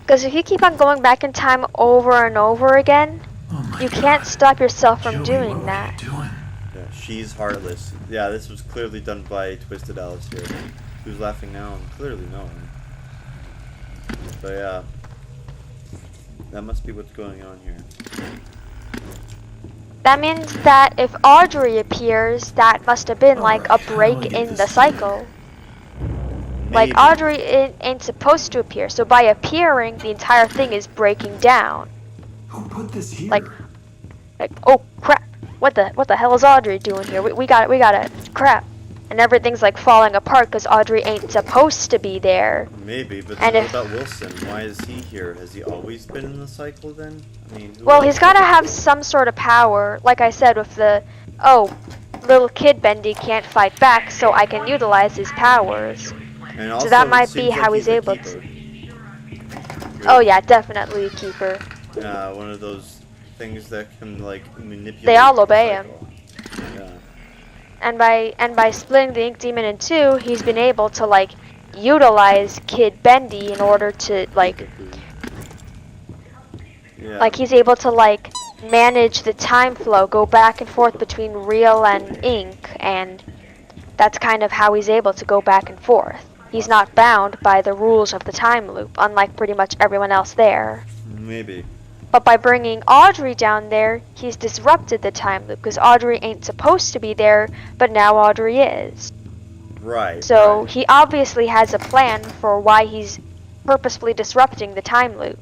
Because if you keep on going back in time over and over again, Oh my you God. can't stop yourself from Joey, what doing were that. you doing? Yeah, she's heartless. Yeah, this was clearly done by Twisted Alice here. Who's laughing now and clearly knowing. So yeah. That must be what's going on here. That means that if Audrey appears, that must have been like a break in the cycle. Like Maybe. Audrey ain't supposed to appear, so by appearing, the entire thing is breaking down. Who put this here? Like, oh crap! What the hell is Audrey doing here? We got it, crap! And everything's like falling apart because Audrey ain't supposed to be there. Maybe, but And then if- what about Wilson? Why is he here? Has he always been in the cycle then? I mean, who Well, else he's got to would it have be? some sort of power. Like I said, with the little kid Bendy can't fight back, so I can utilize his powers. And also, that it might seems be like how he's a able keeper. Oh yeah, definitely a keeper. One of those things that can like manipulate. They all the obey him. cycle. Yeah. And by splitting the Ink Demon in two, he's been able to like utilize Kid Bendy in order to like Yeah. like he's able to like manage the time flow, go back and forth between real and ink, and that's kind of how he's able to go back and forth. He's not bound by the rules of the time loop, unlike pretty much everyone else there. Maybe. But by bringing Audrey down there, he's disrupted the time loop, because Audrey ain't supposed to be there, but now Audrey is. Right. So right. he obviously has a plan for why he's purposefully disrupting the time loop.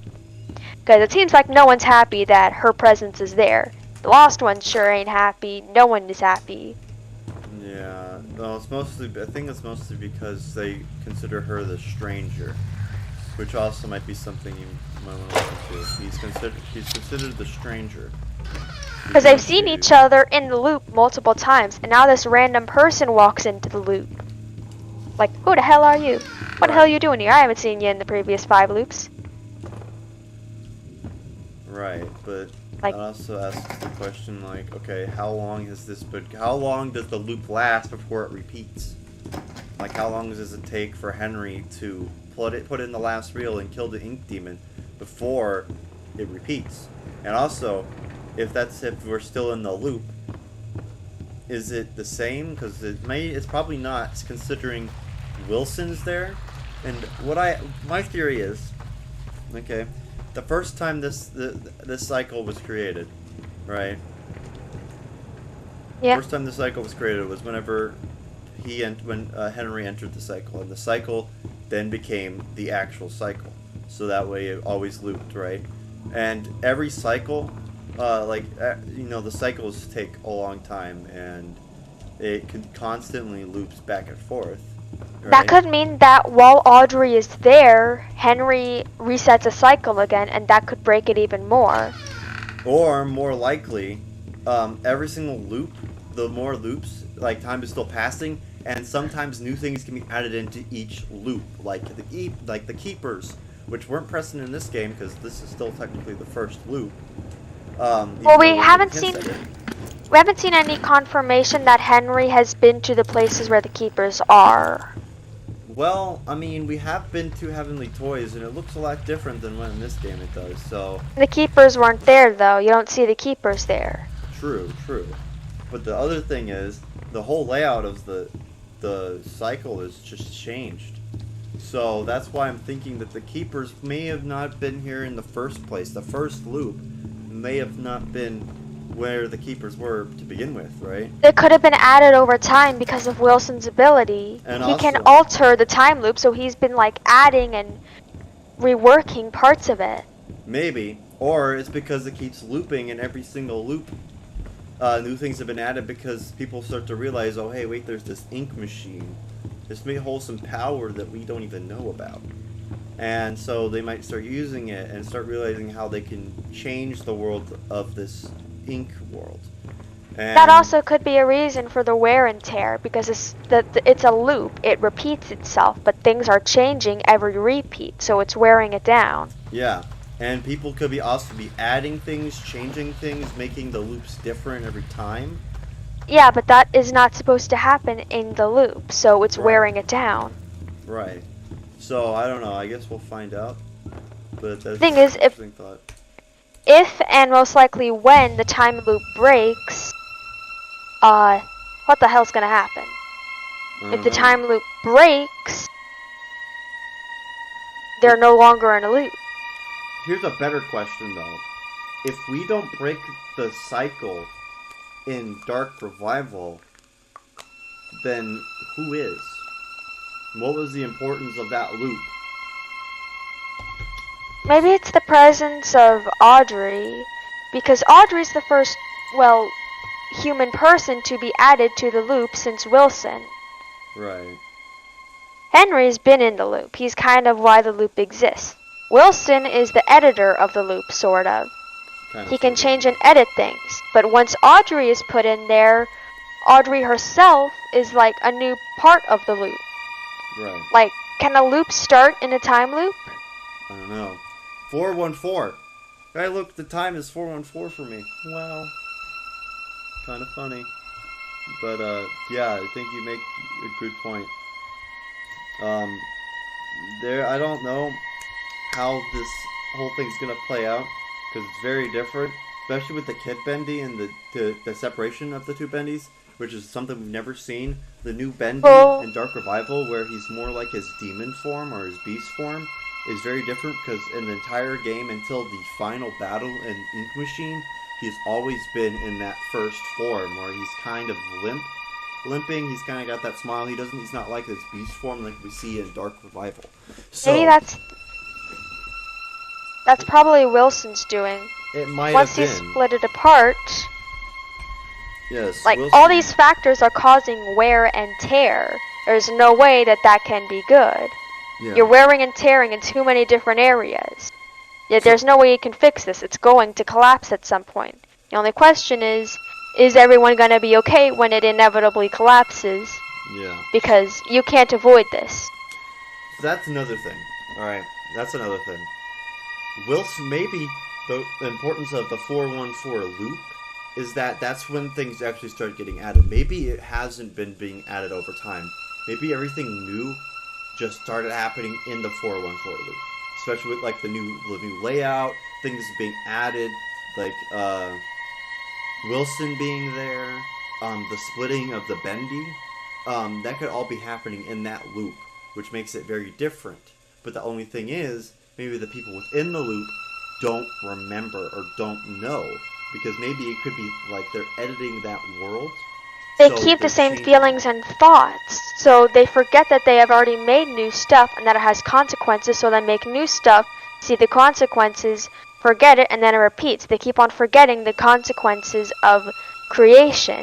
Because it seems like no one's happy that her presence is there. The Lost Ones sure ain't happy, no one is happy. Yeah. Well, it's mostly. I think it's mostly because they consider her the stranger, which also might be something you might want to listen to. He's considered the stranger. Because they've seen each other in the loop multiple times, and now this random person walks into the loop. Like, who the hell are you? What the hell are you doing here? I haven't seen you in the previous 5 loops. Right, but Like- that also asks the question, like, okay, how long has this been? How long does the loop last before it repeats? Like, how long does it take for Henry to put in the last reel and kill the Ink Demon before it repeats? And also, if we're still in the loop, is it the same? Because it's probably not, considering Wilson's there. And my theory is, okay, the first time this cycle was created, right? Yeah. First time the cycle was created was whenever when Henry entered the cycle, and the cycle then became the actual cycle. So that way it always looped, right? And every cycle, the cycles take a long time, and it constantly loops back and forth. Right? That could mean that while Audrey is there, Henry resets a cycle again, and that could break it even more. Or, more likely, every single loop, the more loops, like, time is still passing, and sometimes new things can be added into each loop, like the keepers, which weren't present in this game, because this is still technically the first loop. Well, we haven't seen any confirmation that Henry has been to the places where the keepers are. Well, I mean, we have been to Heavenly Toys, and it looks a lot different than what in this game it does, so... The keepers weren't there, though. You don't see the keepers there. True. But the other thing is, the whole layout of the cycle is just changed. So that's why I'm thinking that the keepers may have not been here in the first place. The first loop may have not been where the keepers were to begin with, right? It could have been added over time because of Wilson's ability. And he can also- alter the time loop, so he's been like adding and reworking parts of it. Maybe. Or it's because it keeps looping in every single loop. New things have been added because people start to realize, oh hey, wait, there's this ink machine. This may hold some power that we don't even know about. And so they might start using it and start realizing how they can change the world of this ink world. And That also could be a reason for the wear and tear, because it's a loop. It repeats itself, but things are changing every repeat, so it's wearing it down. Yeah, and people could also be adding things, changing things, making the loops different every time. Yeah, but that is not supposed to happen in the loop, so it's Right. wearing it down. Right. So I don't know. I guess we'll find out. But that's Thing is, an interesting thought. If, and most likely when, the time loop breaks, what the hell's gonna happen? I If the don't know. time loop breaks, they're no longer in a loop. Here's a better question though. If we don't break the cycle in Dark Revival, then who is? What was the importance of that loop? Maybe it's the presence of Audrey, because Audrey's the first, human person to be added to the loop since Wilson. Right. Henry's been in the loop. He's kind of why the loop exists. Wilson is the editor of the loop, sort of. Kind of He can sort of. change and edit things. But once Audrey is put in there, Audrey herself is like a new part of the loop. Right. Like, can a loop start in a time loop? I don't know. 414. Hey, look, the time is 414 for me. Wow. Kind of funny. But, yeah, I think you make a good point. I don't know how this whole thing's gonna play out, because it's very different, especially with the kid Bendy and the separation of the two Bendys, which is something we've never seen. The new Bendy Well- in Dark Revival, where he's more like his demon form or his beast form, is very different, because in the entire game until the final battle in Ink Machine, he's always been in that first form where he's kind of limping. He's kind of got that smile. He's not like his beast form like we see in Dark Revival. So Maybe that's probably Wilson's doing. it might Once have he been. split it apart, Yes. like, Wilson- all these factors are causing wear and tear. There's no way that can be good. Yeah. You're wearing and tearing in too many different areas. Yet there's no way you can fix this. It's going to collapse at some point. The only question is everyone going to be okay when it inevitably collapses? Yeah. Because you can't avoid this. That's another thing. Alright, that's another thing. Wilson, maybe the importance of the 414 loop is that's when things actually start getting added. Maybe it hasn't been being added over time. Maybe everything new just started happening in the 414 loop. Especially with like the new layout, things being added, like Wilson being there, the splitting of the Bendy. That could all be happening in that loop, which makes it very different. But the only thing is, maybe the people within the loop don't remember or don't know, because maybe it could be like they're editing that world They So keep the they're same changing feelings it. and thoughts, so they forget that they have already made new stuff and that it has consequences, so they make new stuff, see the consequences, forget it, and then it repeats. They keep on forgetting the consequences of creation.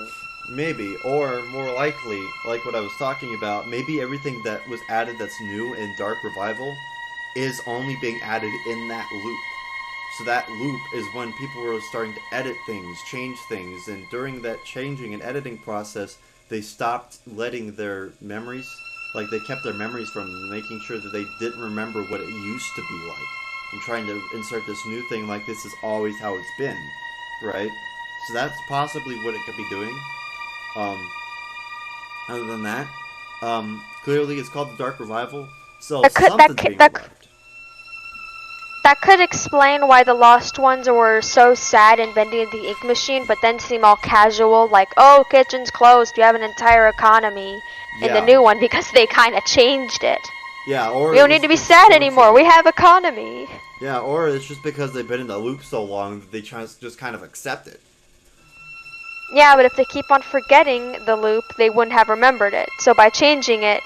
Maybe, or more likely, like what I was talking about, maybe everything that was added that's new in Dark Revival is only being added in that loop. So that loop is when people were starting to edit things, change things, and during that changing and editing process, they stopped letting their memories, like they kept their memories from making sure that they didn't remember what it used to be like, and trying to insert this new thing like this is always how it's been, right? So that's possibly what it could be doing. Other than that, clearly it's called the Dark Revival, so something's being left. That could explain why the Lost Ones were so sad in Bendy and the Ink Machine, but then seem all casual, like, oh, kitchen's closed, we have an entire economy in the new one, because they kind of changed it. Yeah, or we don't need to be sad anymore, we have economy. Yeah, or it's just because they've been in the loop so long that they just kind of accept it. Yeah, but if they keep on forgetting the loop, they wouldn't have remembered it. So by changing it...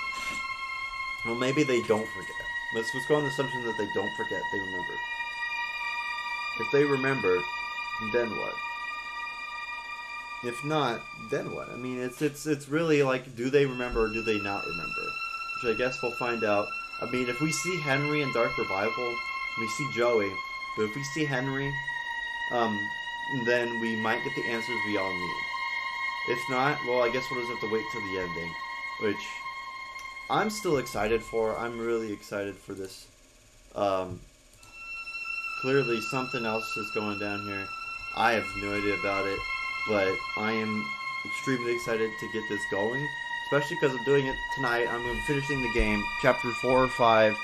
Well, maybe they don't forget. Let's go on the assumption that they don't forget, they remember. If they remember, then what? If not, then what? I mean, it's really like, do they remember or do they not remember? Which I guess we'll find out. I mean, if we see Henry in Dark Revival, we see Joey, but if we see Henry, then we might get the answers we all need. If not, well, I guess we'll just have to wait till the ending, which I'm still excited for. I'm really excited for this. Clearly something else is going down here. I have no idea about it, but I am extremely excited to get this going, especially because I'm doing it tonight. I'm going to be finishing the game, chapter 4 or 5,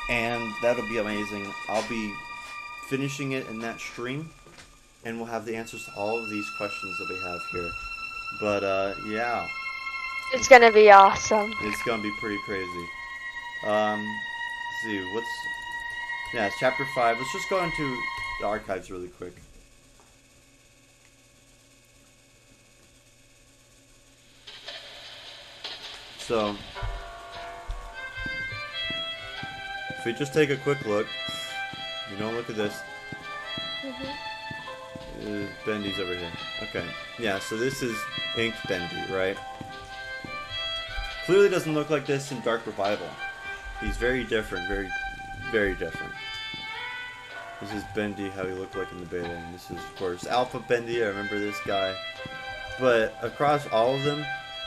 and that'll be amazing. I'll be finishing it in that stream, and we'll have the answers to all of these questions that we have here. But, yeah. It's gonna be awesome. It's gonna be pretty crazy. Let's see, yeah, it's chapter 5. Let's just go into the archives really quick. So, if we just take a quick look, you don't look at this. Bendy's over here. Okay. Yeah, so this is Ink Bendy, right? Clearly doesn't look like this in Dark Revival. He's very different, very, very different. This is Bendy, how he looked like in the beta, and this is, of course, Alpha Bendy. I remember this guy. But across all of them,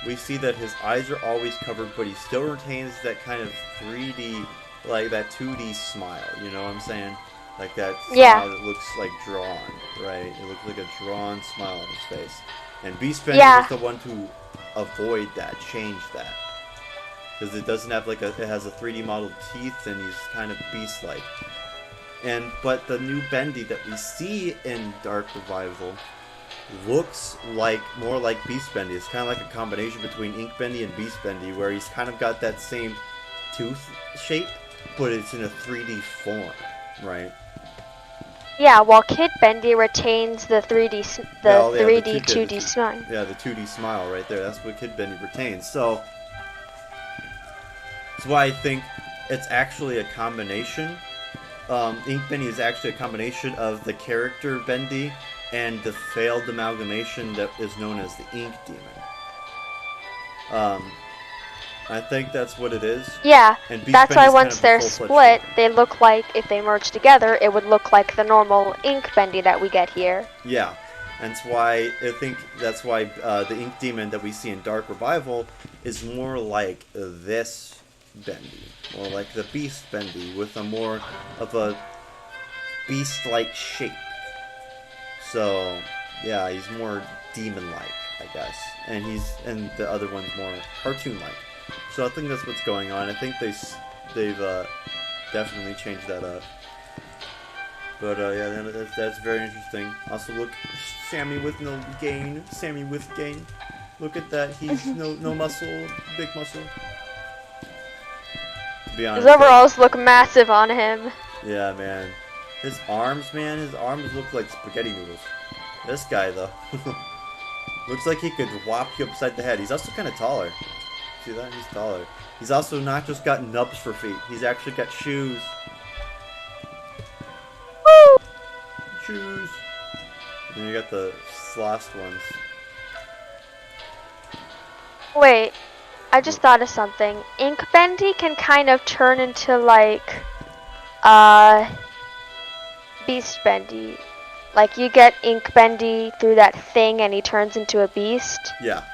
we see that his eyes are always covered, but he still retains that kind of 3D, like that 2D smile, you know what I'm saying? Like that smile that looks like drawn, right? It looks like a drawn smile on his face. And Beast Bendy is the one to avoid that, change that. Because it doesn't have like it has a 3D modeled teeth, and he's kind of beast-like. But the new Bendy that we see in Dark Revival looks like more like Beast Bendy. It's kind of like a combination between Ink Bendy and Beast Bendy, where he's kind of got that same tooth shape, but it's in a 3D form, right? Yeah, while Kid Bendy retains the 3D, 2D smile. Yeah, the 2D smile right there. That's what Kid Bendy retains. So that's why I think it's actually a combination. Ink Bendy is actually a combination of the character Bendy and the failed amalgamation that is known as the Ink Demon. I think that's what it is. Yeah, that's why once they're kind of split, they look like, if they merge together, it would look like the normal Ink Bendy that we get here. Yeah, and that's why I think that's why the Ink Demon that we see in Dark Revival is more like this Bendy, or like the Beast Bendy with a more of a beast-like shape. So yeah, he's more demon-like, I guess, and the other one's more cartoon-like. So I think that's what's going on. I think they've definitely changed that up. But yeah, that's very interesting. Also, look, Sammy with no gain. Sammy with gain. Look at that. He's no muscle, big muscle. To be honest, his overalls look massive on him. Yeah, man. His arms, man. His arms look like spaghetti noodles. This guy, though. Looks like he could whop you upside the head. He's also kind of taller. See that? He's taller. He's also not just got nubs for feet. He's actually got shoes. Woo! Shoes. And you got the lost ones. Wait, I just thought of something. Ink Bendy can kind of turn into like, Beast Bendy. Like you get Ink Bendy through that thing and he turns into a beast. Yeah.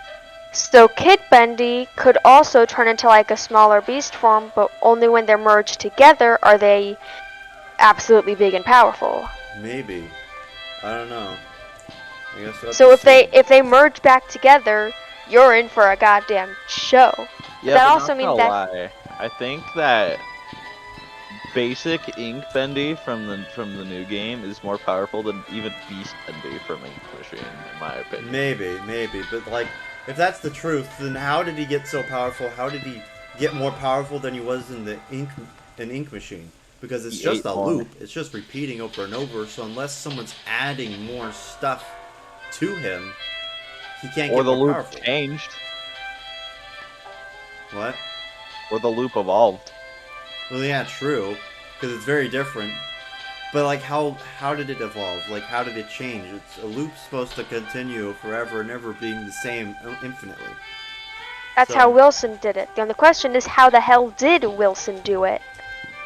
So Kid Bendy could also turn into like a smaller beast form, but only when they're merged together are they absolutely big and powerful. Maybe. I don't know. I guess we'll have So to if see. they merge back together, you're in for a goddamn show. Yeah, That but also not means gonna that lie. I think that basic Ink Bendy from the new game is more powerful than even Beast Bendy from Ink Machine, in my opinion. Maybe. But, like, if that's the truth, then how did he get so powerful? How did he get more powerful than he was in the Ink Machine? Because it's He just ate a more. loop. It's just repeating over and over. So unless someone's adding more stuff to him, he can't Or get the more loop powerful. changed. What? Or the loop evolved. Well, yeah, true. Because it's very different. But, like, how did it evolve? Like, how did it change? It's a loop's supposed to continue forever and ever being the same infinitely. that's So- how Wilson did it. The only question is how the hell did Wilson do it?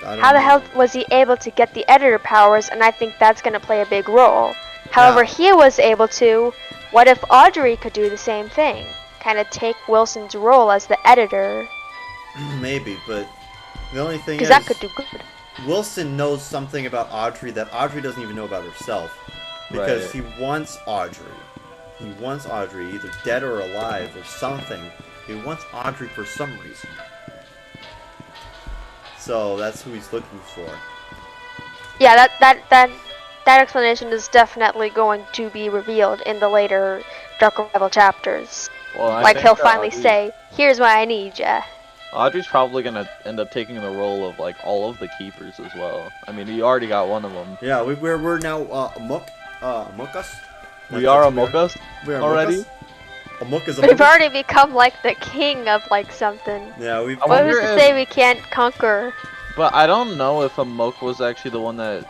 I don't How the hell know. was he able to get the editor powers? And I think that's going to play a big role. However, Yeah. he was able to. What if Audrey could do the same thing? Kind of take Wilson's role as the editor, Maybe, but the only thing because is, that could do good. Wilson knows something about Audrey that Audrey doesn't even know about herself. Because Right. he wants Audrey. He wants Audrey, either dead or alive or something. He wants Audrey for some reason. So that's who he's looking for. Yeah, that explanation is definitely going to be revealed in the later Dark Revival chapters. Well, I Like think he'll that finally Audrey- say, "Here's why I need ya." Audrey's probably gonna end up taking the role of like all of the keepers as well. I mean, you already got one of them. Yeah, we're now amok us. We are Amok Us We are already. Amok is We've amok us. already become like the king of like something. Yeah, we've. I What wonder was to if- say we can't conquer? But I don't know if Amok was actually the one that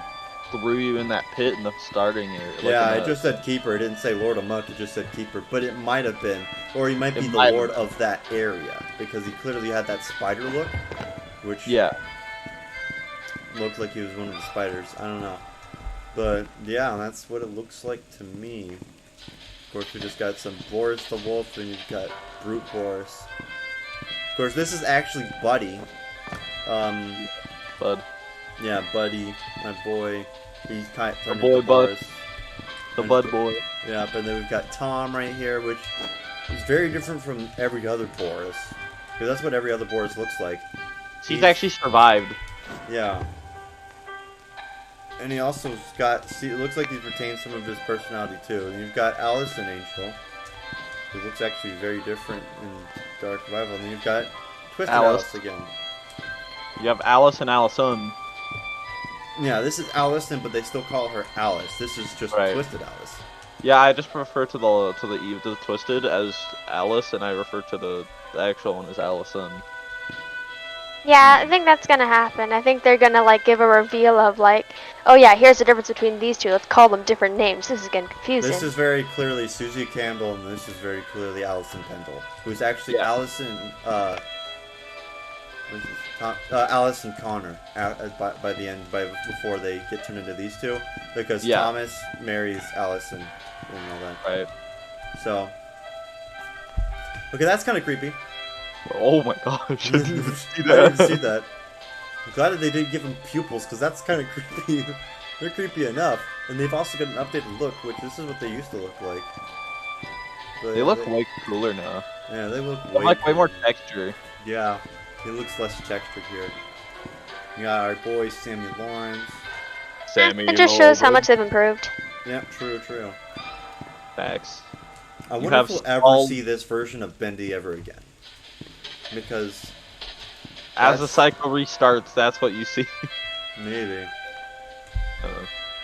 threw you in that pit in the starting area. like Yeah, in it the- just said keeper. It didn't say Lord Amok. It just said keeper. But it might have been, or he might be It the might have lord been. of that area because he clearly had that spider look, which Yeah. looked like he was one of the spiders. I don't know, but yeah, that's what it looks like to me. Of course, we just got some Boris the Wolf, and you've got Brute Boris. Of course, this is actually Buddy. Bud. Yeah, Buddy, my boy. He's kind of turned boy, into Bud. Boris. The And- Bud Boy. Yeah, and then we've got Tom right here, which is very different from every other Boris. Because that's what every other Boris looks like. He's actually survived. Yeah. And he also got, see, it looks like he's retained some of his personality too. And you've got Alice and Angel, who looks actually very different in Dark Revival. And then you've got Twisted Alice. Alice again. You have Alice and Allison. Yeah, this is Allison, but they still call her Alice. This is just Right. Twisted Alice. Yeah, I just refer to the Twisted as Alice, and I refer to the actual one as Allison. Yeah, I think that's gonna happen. I think they're gonna like give a reveal of like, oh yeah, here's the difference between these two. Let's call them different names. This is getting confusing. This is very clearly Susie Campbell, and this is very clearly Allison Pendle, who's actually Yeah. Allison Connor by the end, before they get turned into these two, because Yeah. Thomas marries Allison and all that. Right. So, okay, that's kind of creepy. Oh my gosh. I didn't even see I didn't that. see that. I'm glad that they didn't give him pupils, because that's kind of creepy. They're creepy enough, and they've also got an updated look, which this is what they used to look like. But They look way cooler now. Yeah, they look They have, like way more cooler. texture. Yeah, it looks less textured here. We got our boy Sammy Lawrence. Sammy. It just shows how much they've improved. Yeah, true. Facts. I You wonder have if we'll ever all- see this version of Bendy ever again. Because As the that's- cycle restarts, that's what you see. maybe. Uh,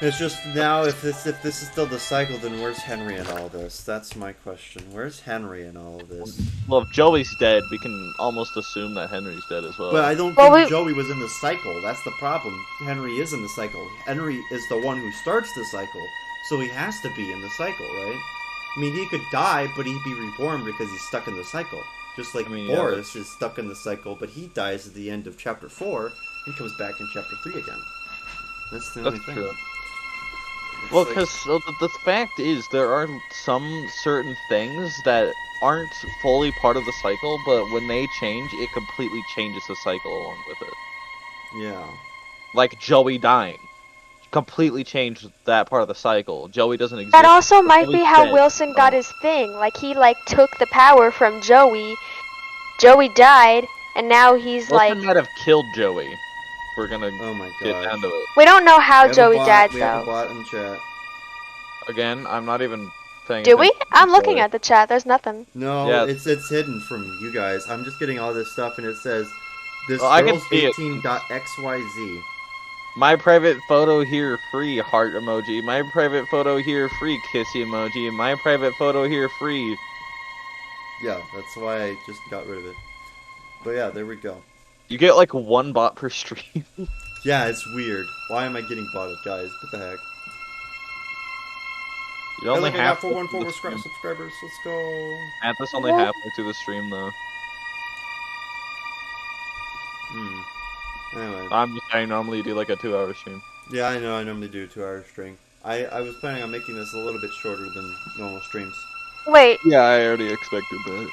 It's just now, if this is still the cycle, then where's Henry in all this? That's my question. Where's Henry in all of this? Well, if Joey's dead, we can almost assume that Henry's dead as well. But I don't Well, think we- Joey was in the cycle. That's the problem. Henry is in the cycle. Henry is the one who starts the cycle, so he has to be in the cycle, right? I mean, he could die, but he'd be reborn because he's stuck in the cycle. Just like Boris is stuck in the cycle, but he dies at the end of chapter 4 and comes back in chapter 3 again. That's the only thing. True. It's Well, like- because the fact is, there are some certain things that aren't fully part of the cycle, but when they change, it completely changes the cycle along with it. yeah. Like Joey dying. Completely changed that part of the cycle. Joey doesn't exist. That also might be Joey's how dead. Wilson got his thing. Like, he, like, took the power from Joey. Joey died, and now he's, Wilson like... might have killed Joey. We're gonna Oh my get god. down to it. We don't know how We have a Joey bot- died, We have a though. bot in chat. Again, I'm not even paying Do we? attention. I'm looking Sorry. at the chat. There's nothing. No, Yeah. it's hidden from you guys. I'm just getting all this stuff, and it says this Well, I can girl's see it. 18.xyz. My private photo here, free heart emoji. My private photo here, free kissy emoji. My private photo here, free. Yeah, that's why I just got rid of it. But yeah, there we go. You get like one bot per stream. Yeah, it's weird. Why am I getting botted, guys? What the heck? You only I got have 414 subscribers. Let's go. At this only Well- halfway through the stream though. Anyway. I'm just saying normally you do like a 2-hour stream. Yeah, I know. I normally do a 2-hour stream. I was planning on making this a little bit shorter than normal streams. Wait, Yeah, I already expected that.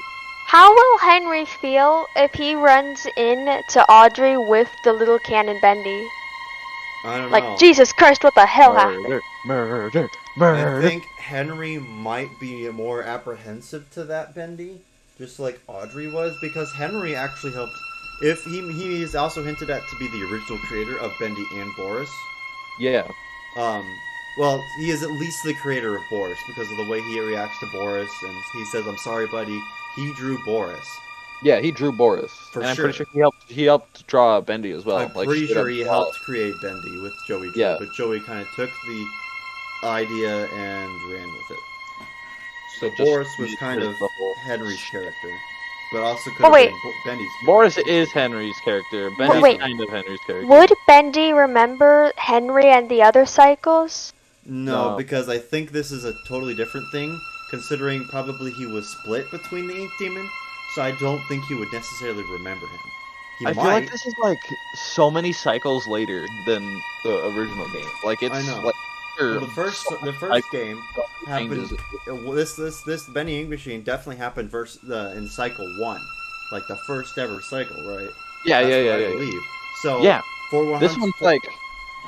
how will Henry feel if he runs in to Audrey with the little cannon Bendy? I don't Like, know. Jesus Christ, what the hell happened? Murder, I murder. think Henry might be more apprehensive to that Bendy, just like Audrey was, because Henry actually helped. If he is also hinted at to be the original creator of Bendy and Boris. Yeah. Well, he is at least the creator of Boris because of the way he reacts to Boris, and he says, "I'm sorry, buddy." He drew Boris. Yeah, he drew Boris. For and I'm sure. pretty sure he helped draw Bendy as well. I'm like, pretty straight sure up he draw. helped create Bendy with Joey Drew, Yeah. but Joey kind of took the idea and ran with it. So Just Boris was used kind it of as the whole Henry's shit. character, but also could Oh, have wait. been Bendy's character. Boris is Henry's character. Bendy's wait. kind of Henry's character. Would Bendy remember Henry and the other cycles? No, No. because I think this is a totally different thing, considering probably he was split between the Ink Demon, so I don't think he would necessarily remember him. He I might. feel like this is like so many cycles later than the original game. Like it's I know. like Well, the first like, game happened. changes. This Benny Ink Machine definitely happened in cycle 1, like the first ever cycle, right? Yeah, That's yeah, what yeah, I yeah. believe. So Yeah, for 100, This one's like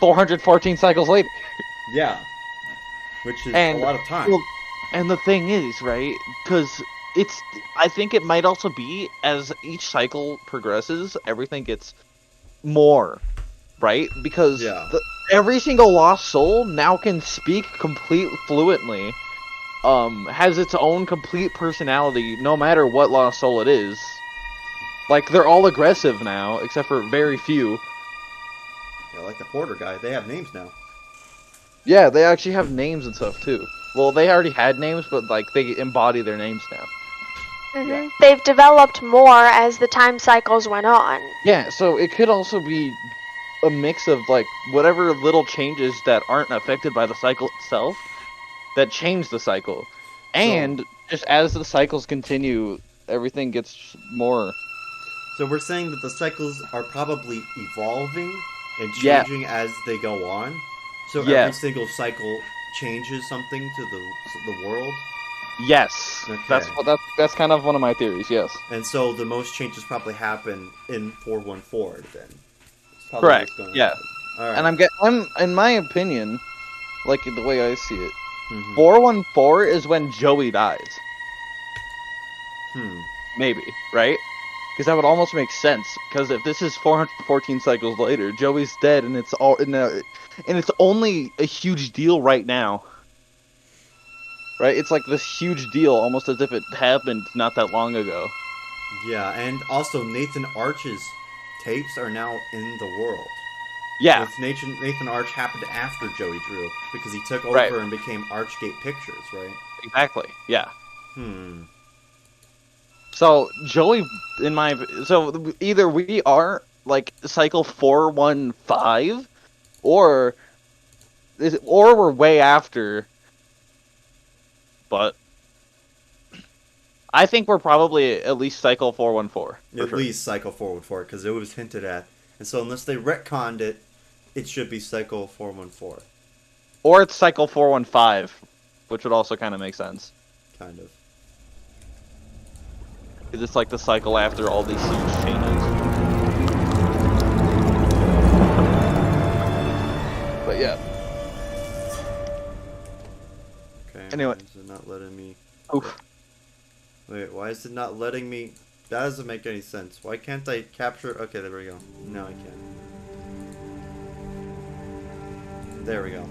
414 cycles later. yeah, which is And- a lot of time. Well, and the thing is, right? Because I think it might also be as each cycle progresses, everything gets more, right? Because Yeah. every single lost soul now can speak complete fluently, has its own complete personality, no matter what lost soul it is. Like they're all aggressive now, except for very few. Yeah, like the Porter guy, they have names now. Yeah, they actually have names and stuff too. Well, they already had names, but like they embody their names now. Hmm. They've developed more as the time cycles went on. Yeah, so it could also be a mix of like whatever little changes that aren't affected by the cycle itself that change the cycle. And just as the cycles continue, everything gets more. So we're saying that the cycles are probably evolving and Yeah. changing as they go on. So Yeah. every single cycle changes something to the world. Yes. Okay. That's kind of one of my theories, yes. And so the most changes probably happen in 414 then. It's probably Correct, what's gonna yeah. happen. All right. And I'm in my opinion, like the way I see it, Mhm. 414 is when Joey dies. Hmm. Maybe, right? Because that would almost make sense. Because if this is 414 cycles later, Joey's dead, and it's it's only a huge deal right now. Right? It's like this huge deal, almost as if it happened not that long ago. Yeah, and also Nathan Arch's tapes are now in the world. Yeah. With Nathan Arch happened after Joey Drew because he took over Right. and became Archgate Pictures, right? Exactly. Yeah. Hmm. So Joey, so either we are like cycle 415, or we're way after. But I think we're probably at least cycle 414. At least Cycle 414 because it was hinted at, and so unless they retconned it, it should be Cycle 414. Or it's cycle 415, which would also kind of make sense. Kind of. Because it's like the cycle after all these huge changes. But yeah. Okay. Anyway. Why is it not letting me? Oof. Wait, why is it not letting me? That doesn't make any sense. Why can't I capture? Okay, there we go. No, I can't. There we go.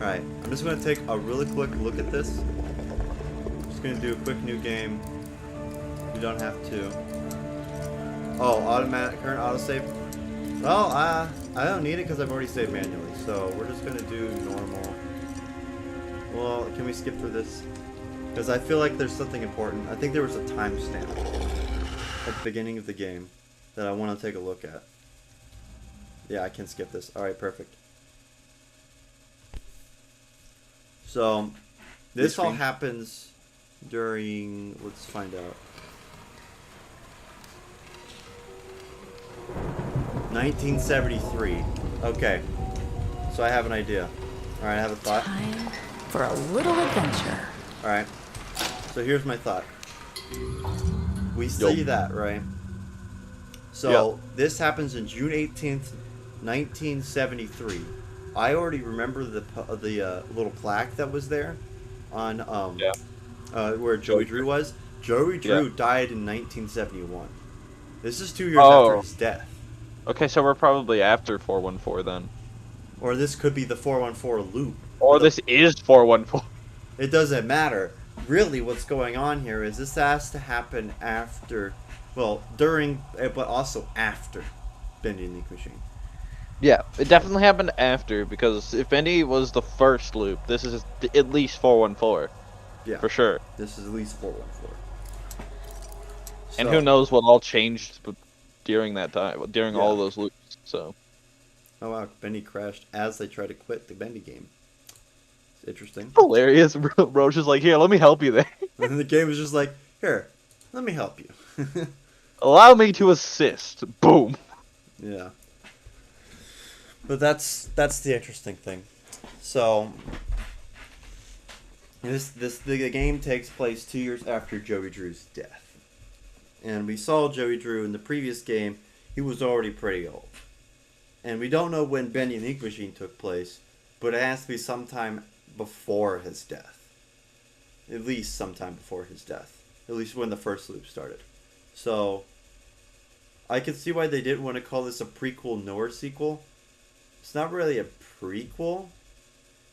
Alright, I'm just going to take a really quick look at this. I'm just going to do a quick new game. You don't have to. Oh, automatic current autosave. Well, I don't need it because I've already saved manually. So we're just going to do normal. Well, can we skip through this? Because I feel like there's something important. I think there was a timestamp at the beginning of the game that I want to take a look at. Yeah, I can skip this. Alright, perfect. So, this all happens during, let's find out. 1973. Okay. So I have an idea. Alright, I have a thought. Time for a little adventure. Alright. So here's my thought. We see that, right? So this happens in June 18th, 1973. I already remember the little plaque that was there on where Joey Drew was. Joey Drew died in 1971. This is 2 years after his death. Okay, so we're probably after 414 then. Or this could be the 414 loop. Or this is 414. It doesn't matter. Really, what's going on here is this has to happen after, well, during, but also after Bendy and the Ink Machine. Yeah, it definitely happened after, because if Bendy was the first loop, this is at least 414. Yeah. For sure. This is at least 414. And who knows what all changed during that time, during all those loops, so. Oh wow, Bendy crashed as they try to quit the Bendy game. It's interesting. Hilarious. Roach is like, here, let me help you there. And then the game was just like, here, let me help you. Allow me to assist. Boom. Yeah. But that's the interesting thing. So the game takes place 2 years after Joey Drew's death. And we saw Joey Drew in the previous game, he was already pretty old. And we don't know when Bendy and the Ink Machine took place, but it has to be sometime before his death. At least sometime before his death. At least when the first loop started. So I can see why they didn't want to call this a prequel nor sequel. It's not really a prequel.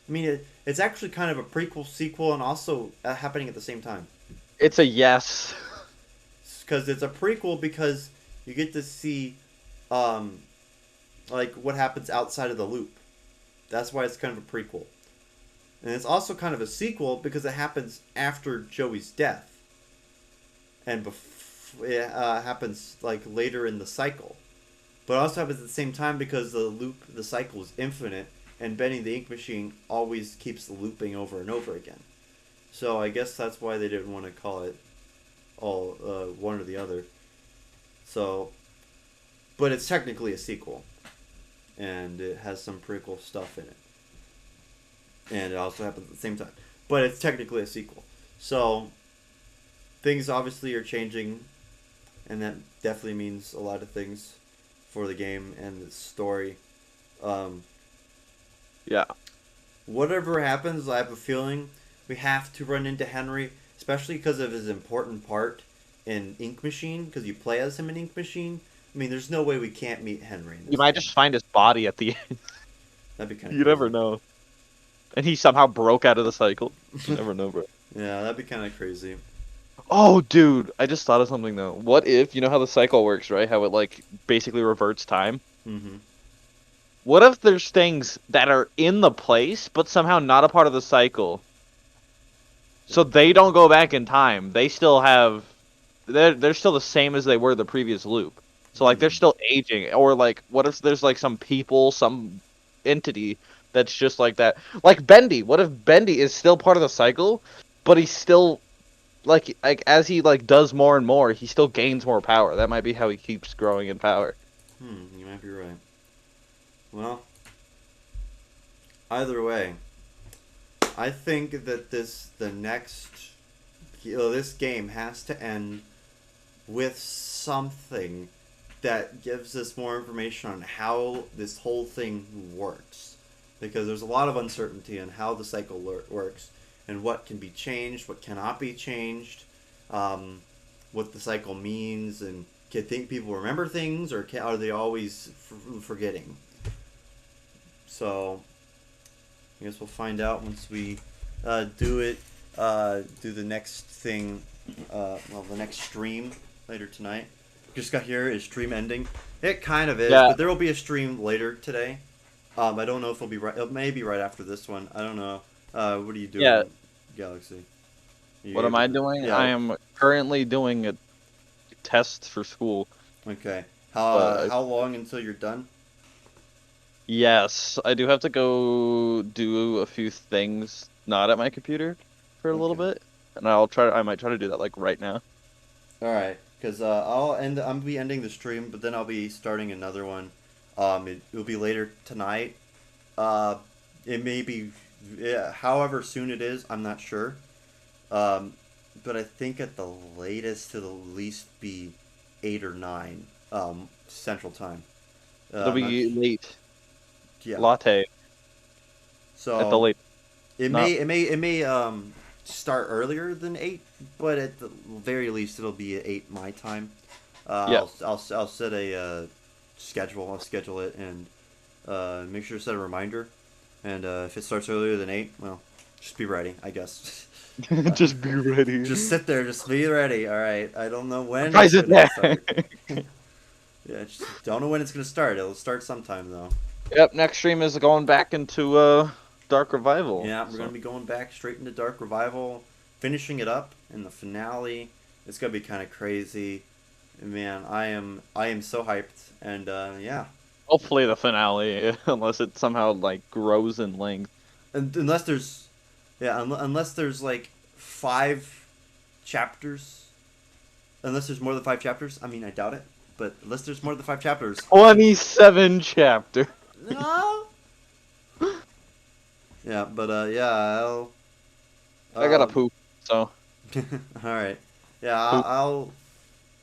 I mean, it's actually kind of a prequel sequel and also happening at the same time. It's a yes. Because it's a prequel because you get to see like what happens outside of the loop. That's why it's kind of a prequel. And it's also kind of a sequel because it happens after Joey's death. And it happens like later in the cycle. But it also happens at the same time because the cycle is infinite, and Bendy the Ink Machine always keeps looping over and over again. So I guess that's why they didn't want to call it all one or the other. So, but it's technically a sequel, and it has some prequel stuff in it, and it also happens at the same time. But it's technically a sequel. So things obviously are changing, and that definitely means a lot of things for the game and the story. Yeah. Whatever happens, I have a feeling we have to run into Henry, especially because of his important part in Ink Machine, because you play as him in Ink Machine. I mean, there's no way we can't meet Henry. You might just find his body at the end. That'd be kind of You never know. And he somehow broke out of the cycle. You never know, bro. Yeah, that'd be kind of crazy. Oh, dude, I just thought of something, though. What if, you know how the cycle works, right? How it, like, basically reverts time? Mm-hmm. What if there's things that are in the place, but somehow not a part of the cycle? So they don't go back in time. They still have, they're still the same as they were the previous loop. So like they're still aging. Or like, what if there's like some people, some entity that's just like that? Like Bendy. What if Bendy is still part of the cycle, but he's still like as he like does more and more, he still gains more power. That might be how he keeps growing in power. You might be right. Well, either way, I think that this game has to end with something that gives us more information on how this whole thing works, because there's a lot of uncertainty on how the cycle works and what can be changed, what cannot be changed, what the cycle means, and can people remember things, or are they always forgetting? So I guess we'll find out once we do the next thing, the next stream later tonight. Just got here, is stream ending? It kind of is, Yeah. but there will be a stream later today. I don't know if it'll be right. It may be right after this one. I don't know. What are you doing, Yeah. Galaxy? What am I doing? Yeah. I am currently doing a test for school. Okay. Uh, How long until you're done? Yes, I do have to go do a few things not at my computer for a little Okay. bit, and I might try to do that like right now. All right, because I'm be ending the stream, but then I'll be starting another one. It'll be later tonight. Uh, it may be, yeah, however soon it is, I'm not sure. But I think at the latest it'll at least be 8 or 9 Central Time. It'll I'm not be late. Yeah. Latte So at the late. it not- may start earlier than 8, but at the very least it'll be at 8 my time. Yeah. I'll set a schedule. I'll schedule it and make sure to set a reminder. And if it starts earlier than 8, well, just be ready, I guess. Just be ready. Just sit there, just be ready. All right, I don't know when Surprise it's it gonna there. start. Yeah, just don't know when it's gonna start. It'll start sometime though. Yep, next stream is going back into Dark Revival. Yeah, we're so. gonna be going back straight into Dark Revival, finishing it up in the finale. It's gonna be kind of crazy. Man, I am so hyped, and yeah. Hopefully the finale, unless it somehow like grows in length. And unless there's, yeah, unless there's like 5 chapters. Unless there's more than 5 chapters. I mean, I doubt it. But unless there's more than 5 chapters. 27 chapter. No. Yeah, but yeah, I gotta poop, so. All right. Yeah,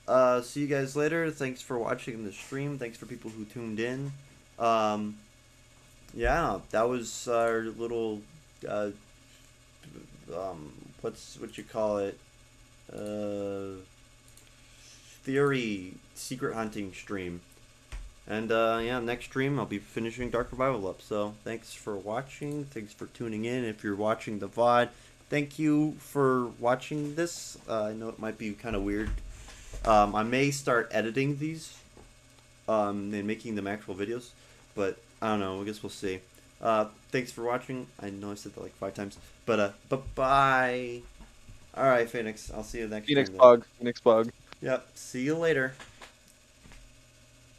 I'll see you guys later. Thanks for watching the stream. Thanks for people who tuned in. Yeah, that was our little what you call it? Theory secret hunting stream. And yeah, next stream I'll be finishing Dark Revival up. So thanks for watching. Thanks for tuning in. If you're watching the VOD, thank you for watching this. I know it might be kind of weird. I may start editing these and making them actual videos, but I don't know. I guess we'll see. Thanks for watching. I know I said that like 5 times, but bye. All right, Phoenix. I'll see you next Phoenix time. bug. Phoenix bug. Yep. See you later.